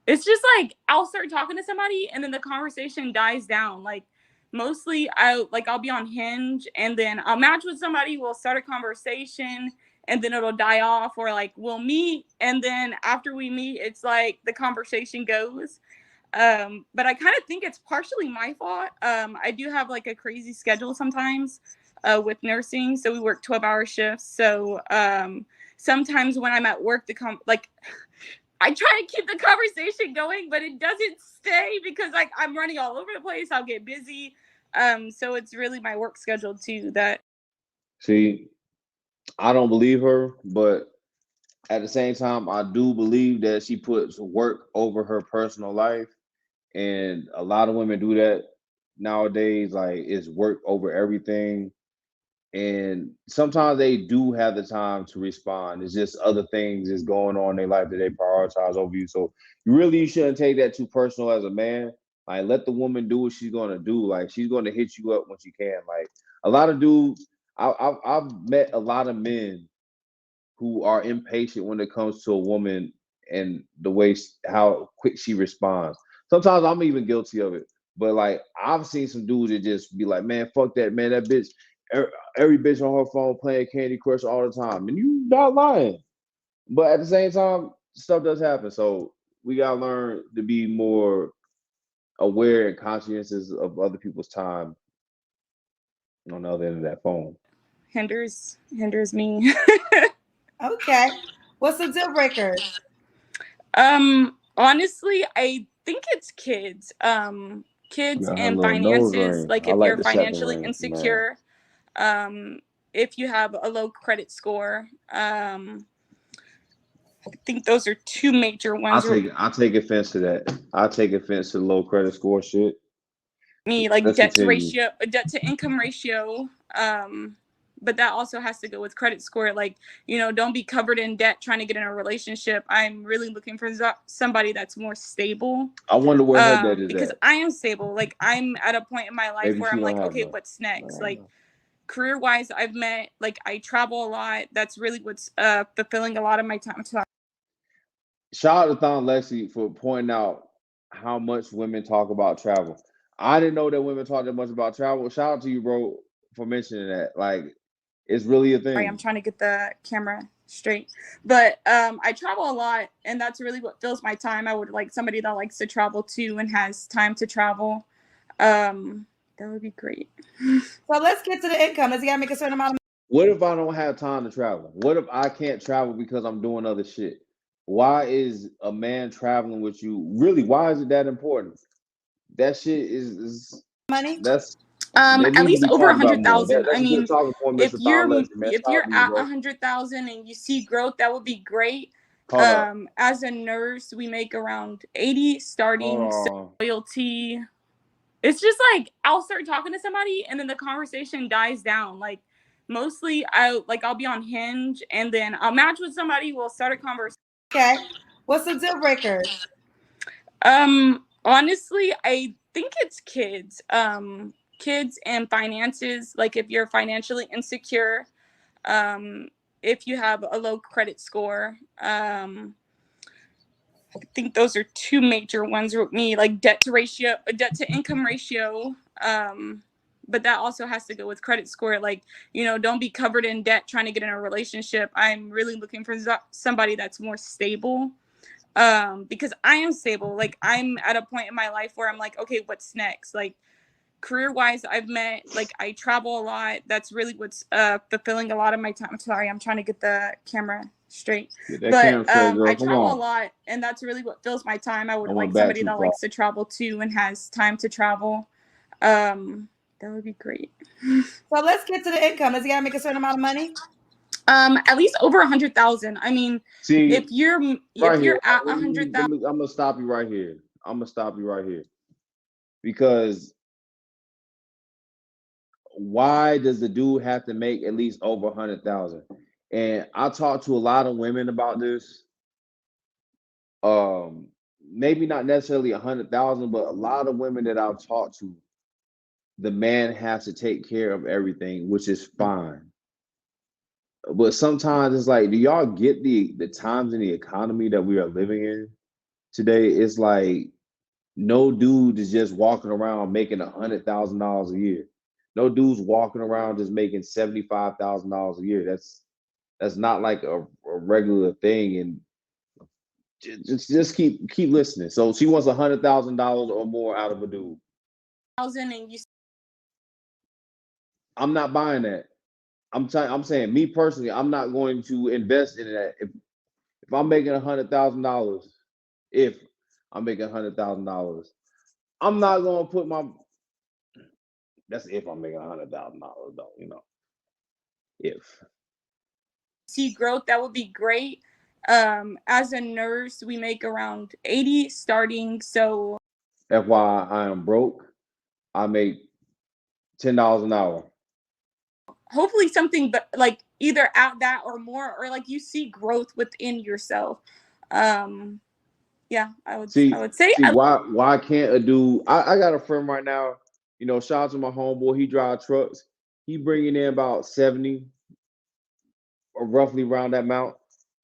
It's just like I'll start talking to somebody and then the conversation dies down. Like mostly I'll be on Hinge and then I'll match with somebody, we'll start a conversation and then it'll die off, or like we'll meet and then after we meet it's like the conversation goes. But I kind of think it's partially my fault. I do have like a crazy schedule sometimes with nursing, so we work 12-hour shifts. So sometimes when I'm at work, I try to keep the conversation going, but it doesn't stay because like I'm running all over the place. I'll get busy. So it's really my work schedule too that. See, I don't believe her, but at the same time, I do believe that she puts work over her personal life. And a lot of women do that nowadays. Like it's work over everything. And sometimes they do have the time to respond. It's just other things is going on in their life that they prioritize over you. So you shouldn't take that too personal as a man. Like let the woman do what she's gonna do. Like she's gonna hit you up when she can. Like a lot of dudes, I've met a lot of men who are impatient when it comes to a woman and the way how quick she responds. Sometimes I'm even guilty of it. But like I've seen some dudes that just be like, man, fuck that, man. That bitch, every bitch on her phone playing Candy Crush all the time. And you not lying. But at the same time, stuff does happen. So we gotta learn to be more aware and conscientious of other people's time on the other end of that phone. Hinders me. Okay. What's the deal breakers? Honestly, I think it's kids. Kids and finances. Like if you're financially insecure, if you have a low credit score, I think those are two major ones. I take offense to that. I take offense to low credit score shit. Like debt to income ratio. But that also has to go with credit score. Like, don't be covered in debt trying to get in a relationship. I'm really looking for somebody that's more stable. I wonder where her debt is because at. I am stable. Like I'm at a point in my life where I'm like, okay, what's next? Like career-wise, I've met, like I travel a lot. That's really what's fulfilling a lot of my time. Shout out to Thon Lexi for pointing out how much women talk about travel. I didn't know that women talk that much about travel. Shout out to you, bro, for mentioning that. Like, it's really a thing. Sorry, I'm trying to get the camera straight. But I travel a lot, and that's really what fills my time. I would like somebody that likes to travel too and has time to travel. That would be great. So let's get to the income. Does he gotta make a certain amount of money? What if I don't have time to travel? What if I can't travel because I'm doing other shit? Why is a man traveling with you? Really, why is it that important? That shit is money. That's At least over 100,000. That's I mean, good talking point, if Mr. you're Legend, man. if Shout you're out to you, at bro. 100,000 and you see growth, that would be great. Hold up. As a nurse, we make around 80 starting. So loyalty. It's just like I'll start talking to somebody and then the conversation dies down. Like mostly I'll be on Hinge and then I'll match with somebody, we'll start a conversation. Okay. What's the deal breakers? Honestly, I think it's kids. Kids and finances. Like if you're financially insecure, if you have a low credit score, I think those are two major ones with me, like debt to income ratio. But that also has to go with credit score. Like, don't be covered in debt trying to get in a relationship. I'm really looking for somebody that's more stable. Because I am stable. Like I'm at a point in my life where I'm like, okay, what's next? Like career-wise, I travel a lot. That's really what's fulfilling a lot of my time. I'm sorry, I'm trying to get the camera straight. But I travel a lot, and that's really what fills my time. I would like somebody that likes to travel too and has time to travel. That would be great. So let's get to the income. Does he gotta make a certain amount of money? At least over 100,000. I mean, if you're at 100,000, I'm gonna stop you right here. Because why does the dude have to make at least over 100,000? And I talked to a lot of women about this. Maybe not necessarily 100,000, but a lot of women that I've talked to, the man has to take care of everything, which is fine. But sometimes it's like, do y'all get the times in the economy that we are living in today? It's like no dude is just walking around making $100,000 a year. No dude's walking around just making $75,000 a year. That's not like a regular thing. And just keep listening. So she wants $100,000 or more out of a dude. I'm not buying that. I'm saying, me personally, I'm not going to invest in that. If I'm making $100,000, if I'm making $100,000, I'm not gonna put my. That's if I'm making $100,000 though, If see growth, that would be great. As a nurse, we make around 80 starting. So FYI, I am broke. I make $10 an hour. Hopefully something but like either at that or more, or like you see growth within yourself. Yeah, I would say why can't a dude? I got a friend right now, shout out to my homeboy, he drives trucks. He bringing in about 70 or roughly around that amount.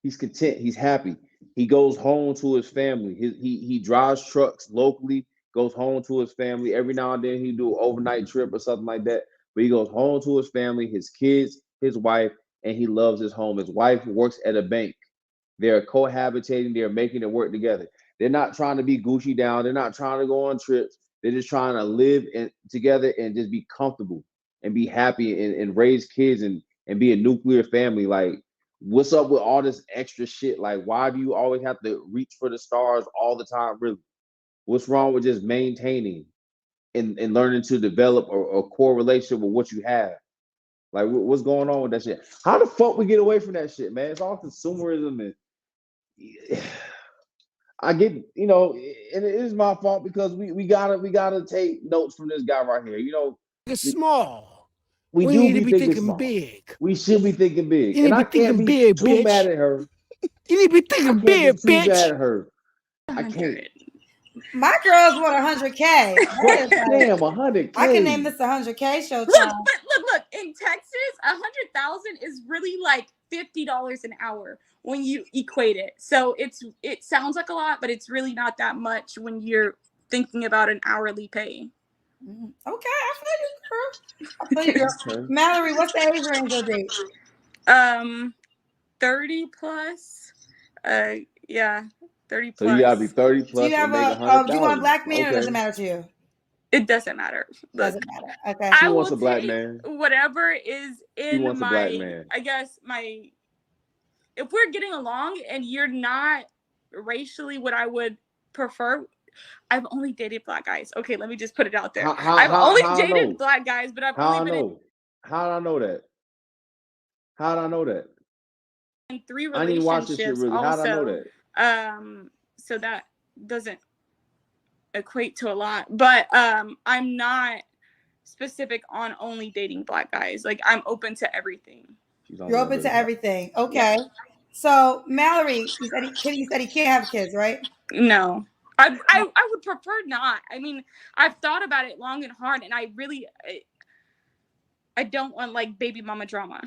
He's content, he's happy. He goes home to his family. He drives trucks locally, goes home to his family. Every now and then he do an overnight trip or something like that. But he goes home to his family, his kids, his wife, and he loves his home. His wife works at a bank. They're cohabitating. They're making it work together. They're not trying to be Gucci down. They're not trying to go on trips. They're just trying to live together and just be comfortable and be happy and raise kids and be a nuclear family. Like, what's up with all this extra shit? Like, why do you always have to reach for the stars all the time? Really, what's wrong with just maintaining and learning to develop a core relationship with what you have? Like, what's going on with that shit? How the fuck we get away from that shit, man? It's all consumerism and I get, and it is my fault because we gotta take notes from this guy right here. It's small. We do need to be thinking small. Big. We should be thinking big. You need and to be I can't thinking be big, too bitch. mad at her. You need to be thinking big, bitch. Too mad at her. I can't. My girls want 100K. Damn, 100K. I can name this 100K show. Look. In Texas, 100,000 is really like $50 an hour when you equate it. So it sounds like a lot, but it's really not that much when you're thinking about an hourly pay. Okay, I feel you, girl. Mallory, what's the age range you'll date? 30 plus. Yeah, 30 plus. So you gotta be 30 Do plus you have and make do you want a 100,000. black man or does it Okay. matter to you? It doesn't matter. Look, Doesn't matter. Okay. She I wants will a black take man. whatever is She in wants a black my, man. I guess, my, if we're getting along and you're not racially what I would prefer, I've only dated black guys. Okay, let me just put it out there. I've only dated black guys, but I've only been How did I know that? How did I know that? in 3 I didn't watch this shit relationships really. How did I know also. that? So that doesn't equate to a lot, but I'm not specific on only dating black guys. Like, I'm open to everything. You're open to everything. Okay. Yeah. So Mallory, he said he can't have kids, right? No. I would prefer not. I mean, I've thought about it long and hard, and I don't want like baby mama drama.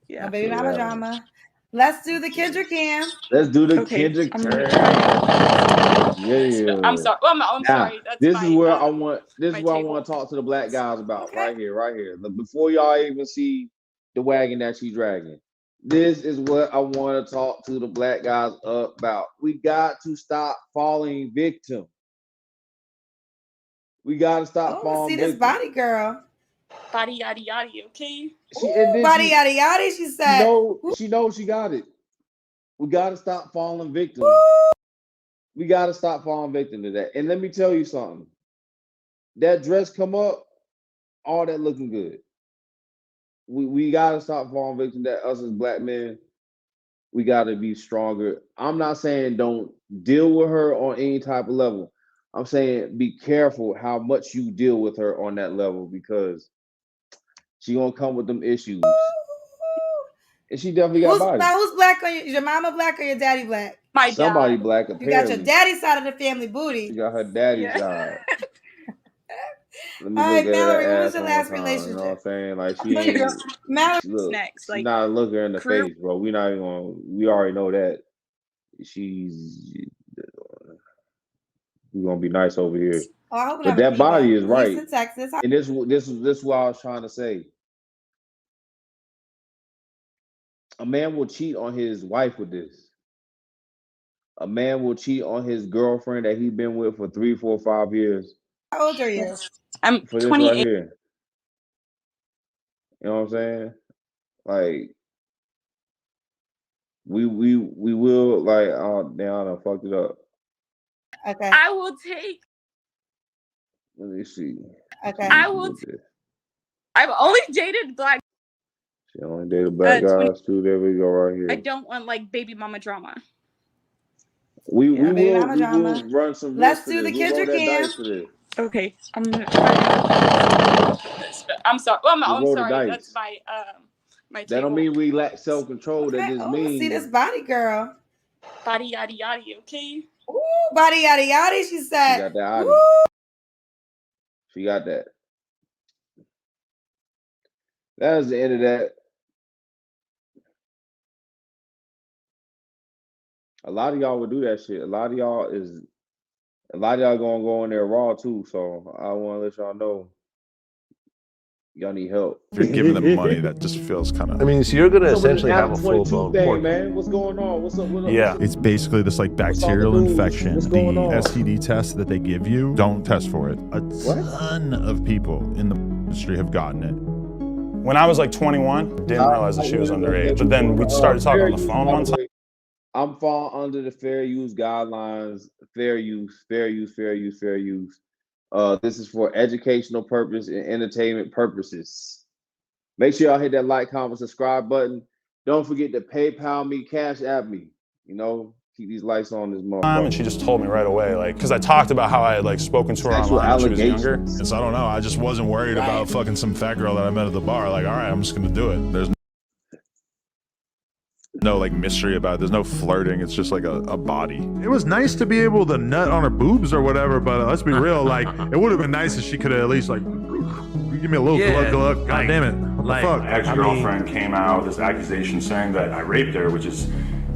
Yeah, no baby mama drama. Let's do the Kendrick Cam. Let's do the Kendrick Cam. Yeah. I'm sorry. Well, I'm sorry. That's this is where I want. This is what I want to talk to the black guys about. Right here, right here. Before y'all even see the wagon that she's dragging, this is what I want to talk to the black guys about. We got to stop falling victim. We got to stop falling victim. See this body girl. Body yaddy yaddy, okay? Body yaddy yaddy, she said. She knows she got it. We got to stop falling victim. We got to stop falling victim to that. And let me tell you something. That dress come up, all that looking good. We got to stop falling victim to that. Us as black men, we got to be stronger. I'm not saying don't deal with her on any type of level. I'm saying be careful how much you deal with her on that level, because she gonna come with them issues. And she definitely got body. Now, who's black? Is your mama black or your daddy black? My Somebody dad. black, apparently. You got your daddy side of the family booty. She got her daddy's side. Let me all look right, at Mallory, her what ass was your one last time, relationship? you know what I'm saying? Like, she ain't. Mallory, Look, next, she's not looking her in the face, bro. We not even gonna. We already know that. We're gonna be nice over here. Oh, I hope But that body is right. Houston, Texas. And this is what I was trying to say. A man will cheat on his wife with this. A man will cheat on his girlfriend that he's been with for 3, 4, 5 years. How old are you? I'm for this 28. right here. You know what I'm saying? Like, we will, like, oh damn, I done fucked it up. Okay. I will take. Let me see. Okay. I will. I've only dated black. She only dated black guys too. There we go, right here. I don't want like baby mama drama. We will run some. Let's do the Kendrick Cam. Okay. I'm sorry. Well, I'm sorry. That's my my That don't mean we lack self-control. That just means. See this body girl. Body yaddy yaddy, okay? Ooh, body yaddy yaddy, she said. She got that. She got that. That was the end of that. A lot of y'all would do that shit. A lot of y'all gonna go in there raw too. So I want to let y'all know y'all need help. If you're giving them money, that just feels kind of. I mean, so you're gonna essentially have a full blown thing, man. What's going on? What's up? Yeah, it's basically this like bacterial infection. The STD test that they give you, don't test for it. A ton of people in the industry have gotten it. When I was like 21, didn't realize that she was underage. But then we started talking on the phone one time. I'm falling under the fair use guidelines. Fair use. This is for educational purpose and entertainment purposes. Make sure y'all hit that like, comment, subscribe button. Don't forget to PayPal me, Cash App me. You know, keep these lights on this motherfucker. And she just told me right away, like, because I talked about how I had like spoken to her online when she was younger. And so I don't know. I just wasn't worried about fucking some fat girl that I met at the bar. Like, all right, I'm just gonna do it. There's no like mystery about it. There's no flirting. It's just like a body. It was nice to be able to nut on her boobs or whatever, but let's be real, like it would have been nice if she could have at least like give me a little glug. God damn it. What the fuck? My ex-girlfriend came out with this accusation saying that I raped her, which is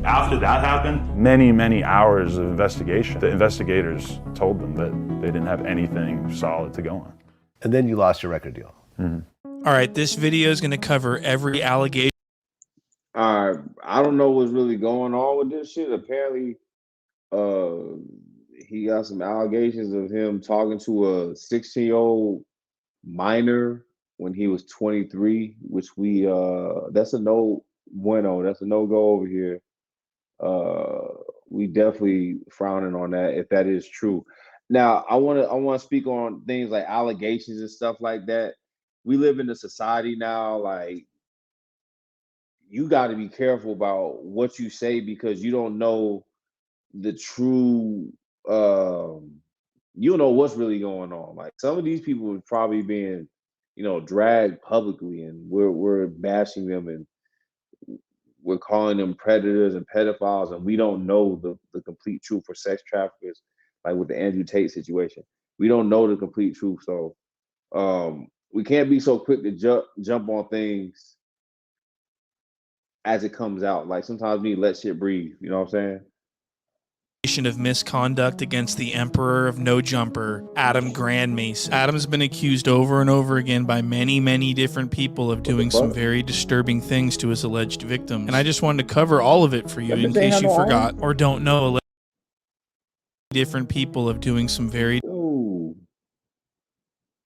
after that happened, many hours of investigation. The investigators told them that they didn't have anything solid to go on. And then you lost your record deal. All right, this video is going to cover every allegation I don't know what's really going on with this shit. Apparently, he got some allegations of him talking to a 16-year-old minor when he was 23, which that's a no bueno. That's a no go over here. We definitely frowning on that if that is true. Now, I want to speak on things like allegations and stuff like that. We live in a society now, like you got to be careful about what you say because you don't know the true. You don't know what's really going on. Like some of these people are probably being, dragged publicly, and we're bashing them and we're calling them predators and pedophiles, and we don't know the complete truth for sex traffickers, like with the Andrew Tate situation. We don't know the complete truth, so we can't be so quick to jump on things as it comes out. Like sometimes we need to let shit breathe. You know what I'm saying? Of misconduct against the emperor of no jumper, Adam Grandmason. Adam's been accused over and over again by many different people of doing some very disturbing things to his alleged victims. And I just wanted to cover all of it for you in case you forgot or don't know. Different people of doing some very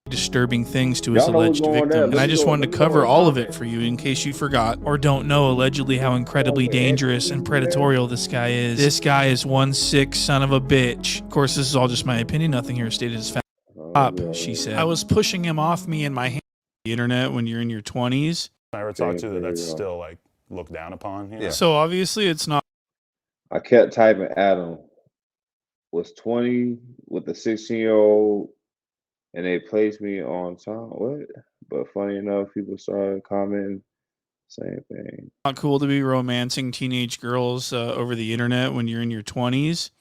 disturbing things to his alleged victim. And I just wanted to cover all of it for you in case you forgot or don't know allegedly how incredibly dangerous and predatory this guy is. This guy is one sick son of a bitch. Of course, this is all just my opinion. Nothing here stated as fact. She said. I was pushing him off me in my hand. The internet when you're in your 20s. I ever talked to that's still like looked down upon. Yeah. So obviously it's not. I kept typing Adam was 20 with a 16-year-old. And they placed me on time. What? But funny enough, people started commenting, same thing. Not cool to be romancing teenage girls over the internet when you're in your 20s.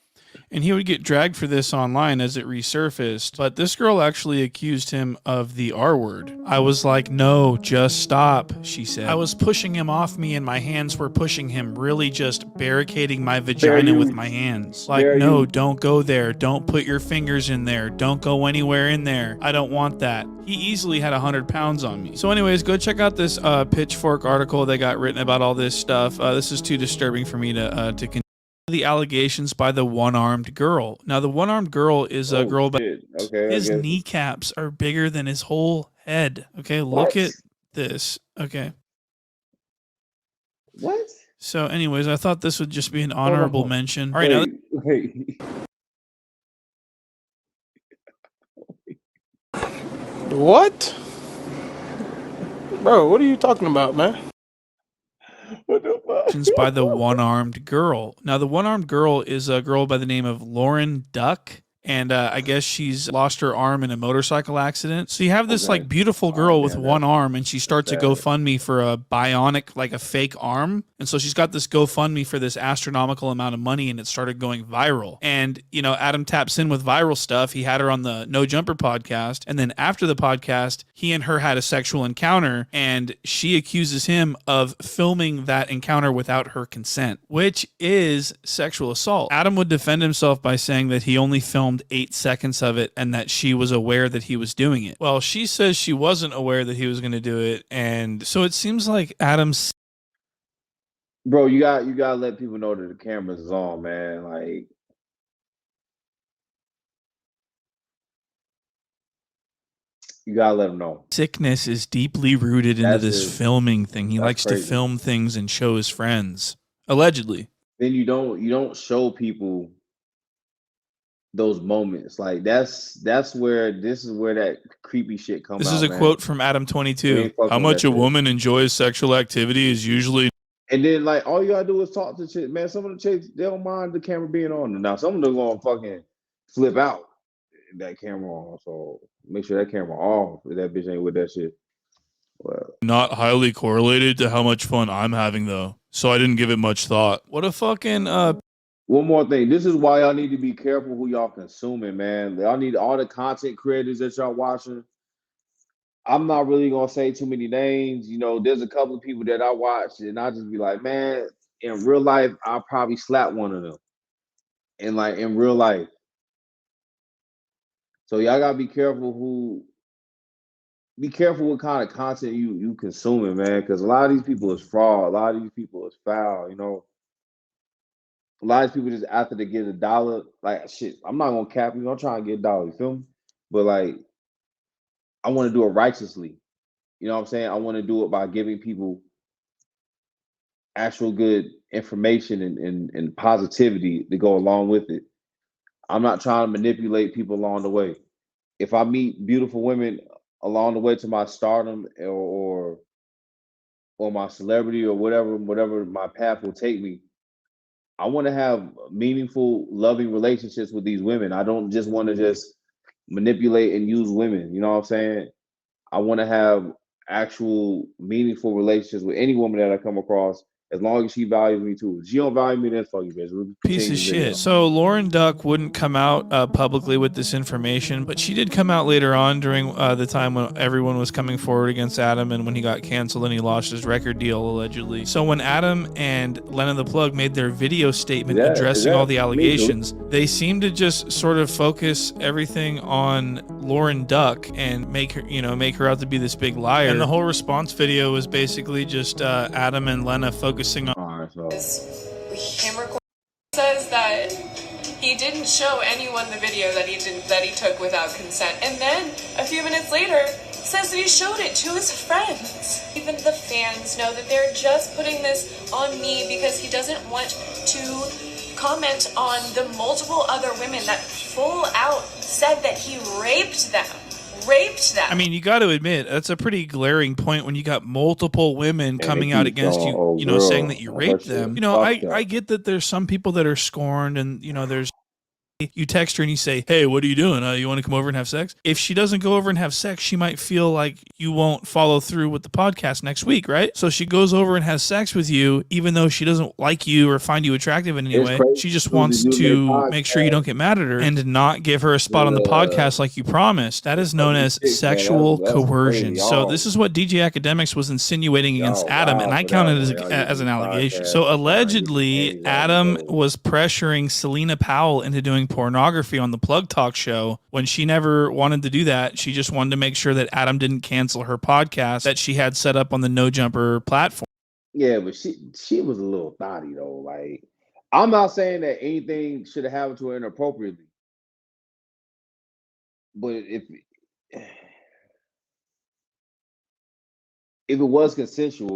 And he would get dragged for this online as it resurfaced. But this girl actually accused him of the R word. I was like, no, just stop, she said. I was pushing him off me and my hands were pushing him, really just barricading my vagina with my hands. Like, no, don't go there. Don't put your fingers in there. Don't go anywhere in there. I don't want that. He easily had 100 pounds on me. So anyways, go check out this Pitchfork article that got written about all this stuff. This is too disturbing for me to continue. The allegations by the one-armed girl. Now, the one-armed girl is a girl, but his kneecaps are bigger than his whole head. Okay, look at this. Okay. What? So, anyways, I thought this would just be an honorable mention. All right, wait. What? Bro, what are you talking about, man? By the one-armed girl. Now, the one-armed girl is a girl by the name of Lauren Duck. And I guess she's lost her arm in a motorcycle accident. So you have this like beautiful girl with one arm, and she starts a GoFundMe for a bionic, like a fake arm. And so she's got this GoFundMe for this astronomical amount of money, and it started going viral. And, Adam taps in with viral stuff. He had her on the No Jumper podcast. And then after the podcast, he and her had a sexual encounter, and she accuses him of filming that encounter without her consent, which is sexual assault. Adam would defend himself by saying that he only filmed 8 seconds of it and that she was aware that he was doing it. Well, she says she wasn't aware that he was going to do it, and so it seems like Adam's. Bro, you gotta let people know that the cameras is on, man. Like, you gotta let them know. Sickness is deeply rooted into this filming thing. He likes to film things and show his friends, allegedly. Then you don't show people those moments. Like this is where that creepy shit comes out. This is a quote from Adam22. How much a woman enjoys sexual activity is usually. And then like all you gotta do is talk to chicks. Man, some of the chicks, they don't mind the camera being on them. Now some of them gonna fucking flip out that camera on. So make sure that camera off if that bitch ain't with that shit. Well, not highly correlated to how much fun I'm having though. So I didn't give it much thought. What a fucking One more thing. This is why y'all need to be careful who y'all consuming, man. Y'all need all the content creators that y'all watching. I'm not really gonna say too many names. There's a couple of people that I watch, and I just be like, man, in real life, I'll probably slap one of them. And like in real life. So y'all gotta be careful who be careful what kind of content you consuming, man, because a lot of these people is fraud. A lot of these people is foul. You know, a lot of people just after they get $1, like shit. I'm not gonna cap you. I'm trying to get $1. You feel me? But like, I want to do it righteously. You know what I'm saying? I want to do it by giving people actual good information and positivity to go along with it. I'm not trying to manipulate people along the way. If I meet beautiful women along the way to my stardom or my celebrity or whatever my path will take me, I want to have meaningful, loving relationships with these women. I don't just want to just manipulate and use women. You know what I'm saying? I want to have actual meaningful relationships with any woman that I come across, as long as she values me too. If she don't value me, then fuck you, bitch. We'll Piece change of the video. shit. So Lauren Duck wouldn't come out publicly with this information, but she did come out later on during the time when everyone was coming forward against Adam and when he got canceled and he lost his record deal allegedly. So when Adam and Lena the Plug made their video statement addressing all the allegations, they seemed to just sort of focus everything on Lauren Duck and make her out to be this big liar. And the whole response video was basically just Adam and Lena focusing on. Says that he didn't show anyone the video that he took without consent, and then a few minutes later says that he showed it to his friends. Even the fans know that they're just putting this on me because he doesn't want to comment on the multiple other women that full out said that he raped them. I mean, you got to admit, that's a pretty glaring point when you got multiple women coming out against you, saying that you raped them. I get that there's some people that are scorned and, there's you text her and you say, hey, what are you doing? You want to come over and have sex? If she doesn't go over and have sex, she might feel like you won't follow through with the podcast next week, right? So she goes over and has sex with you, even though she doesn't like you or find you attractive in any way. She just wants to make sure you don't get mad at her and not give her a spot on the podcast like you promised. That is known as sexual coercion. So this is what DJ Academics was insinuating against Adam, and I count it as an allegation. So allegedly, Adam was pressuring Selena Powell into doing pornography on the Plug Talk show when she never wanted to do that. She just wanted to make sure that Adam didn't cancel her podcast that she had set up on the No Jumper platform. Yeah, but she was a little thotty though. Like, I'm not saying that anything should have happened to her inappropriately, but if it was consensual,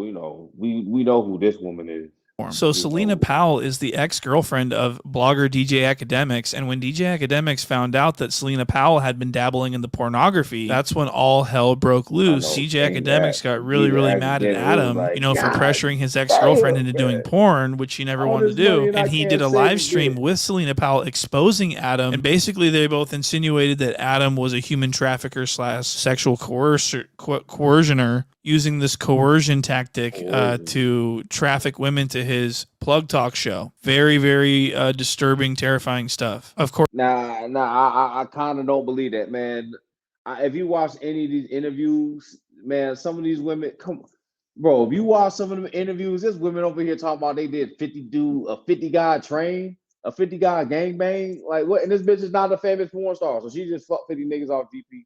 we know who this woman is. So Selena Powell is the ex-girlfriend of blogger DJ Academics, and when DJ Academics found out that Selena Powell had been dabbling in the pornography, that's when all hell broke loose. DJ Academics got really mad at Adam, for pressuring his ex-girlfriend into doing porn, which he never wanted to do, and he did a live stream with Selena Powell exposing Adam, and basically they both insinuated that Adam was a human trafficker / sexual coercioner, using this coercion tactic to traffic women to his Plug Talk show. Very, very disturbing, terrifying stuff. Of course. I kind of don't believe that, man. If you watch any of these interviews, man, some of these women, bro, if you watch some of them interviews, there's women over here talking about they did 50 guy train, a 50 guy gangbang. Like, what? And this bitch is not a famous porn star, so she just fucked 50 niggas off GP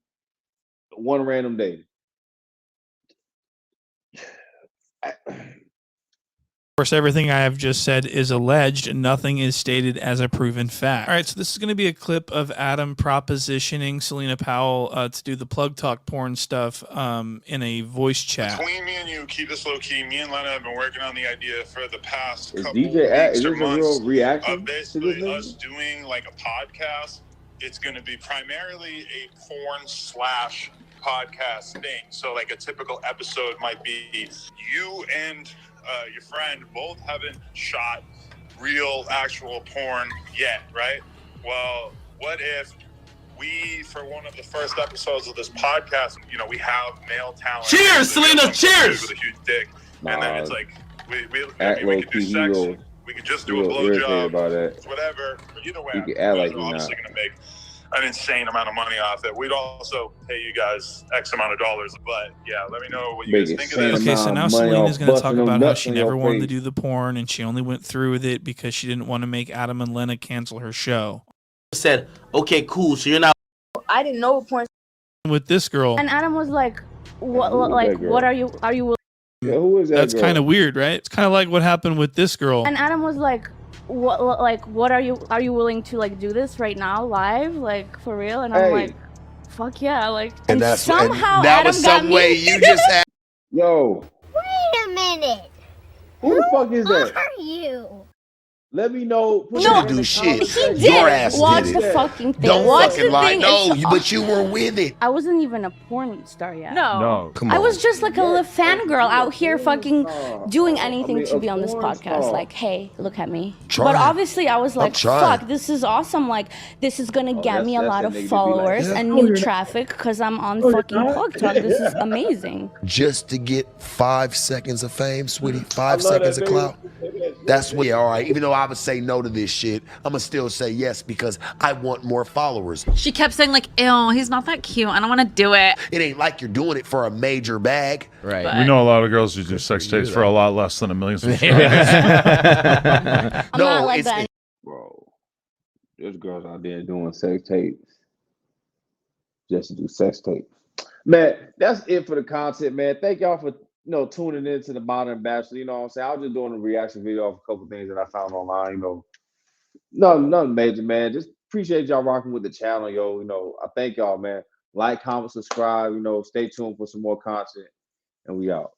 one random day. Of course, everything I have just said is alleged and nothing is stated as a proven fact. All right, so this is going to be a clip of Adam propositioning Selena Powell to do the Plug Talk porn stuff in a voice chat. Between me and you, keep this low key. Me and Lena have been working on the idea for the past couple weeks or months reaction basically us doing like a podcast. It's going to be primarily a porn / podcast thing. So like a typical episode might be you and your friend both haven't shot real actual porn yet, right? Well, what if we, for one of the first episodes of this podcast, we have male talent. Cheers, Selena! Cheers! With a huge dick, and then it's like we could do sex. We could just do a blowjob, whatever. But either way, you can act like you're obviously going to make an insane amount of money off it. We'd also pay you guys X amount of dollars. But yeah, let me know what you guys think of this. Okay, so now Selena's going to talk about how she never wanted to do the porn and she only went through with it because she didn't want to make Adam and Lena cancel her show. Said, okay, cool. So you're not. I didn't know porn. With this girl. And Adam was like, what are you Yeah, who is that That's girl? kind of weird, right? It's kind of like what happened with this girl. And Adam was like, what are you willing to like do this right now live, like for real? And I'm like, fuck yeah, like. And somehow that Adam was some got way me. you just had. Yo, Wait a minute. who the fuck is that? Who are you? Let me know. You didn't do shit. He Your did ass watch did the it. fucking thing. Don't Watch fucking the lie. thing. No, It's- but you were with it. I wasn't even a porn star yet. No. Come I on. was just like a little fangirl out here fucking doing anything to be on this porn podcast. star. Like, hey, look at me. Trying. But obviously I was like, trying. fuck, this is awesome. Like, this is gonna get me a that's lot the of nigga to be like followers that. and new traffic because I'm on fucking Plug Talk. This is amazing. Just to get 5 seconds of fame, sweetie. 5 love seconds that, of baby. clout. That's what, yeah, all right. Even though I would say no to this shit, I'm gonna still say yes because I want more followers. She kept saying like, ew, he's not that cute. I don't want to do it. It ain't like you're doing it for a major bag. Right. We know a lot of girls who do sex tapes for a lot less than $1 million subscribers. I'm not like that. Bro, there's girls out there doing sex tapes just to do sex tapes. Man, that's it for the content, man. Thank y'all for tuning in to the Modern Bachelor. You know what I'm saying? I was just doing a reaction video of a couple things that I found online. Nothing major, man. Just appreciate y'all rocking with the channel, yo. I thank y'all, man. Like, comment, subscribe. Stay tuned for some more content, and we out.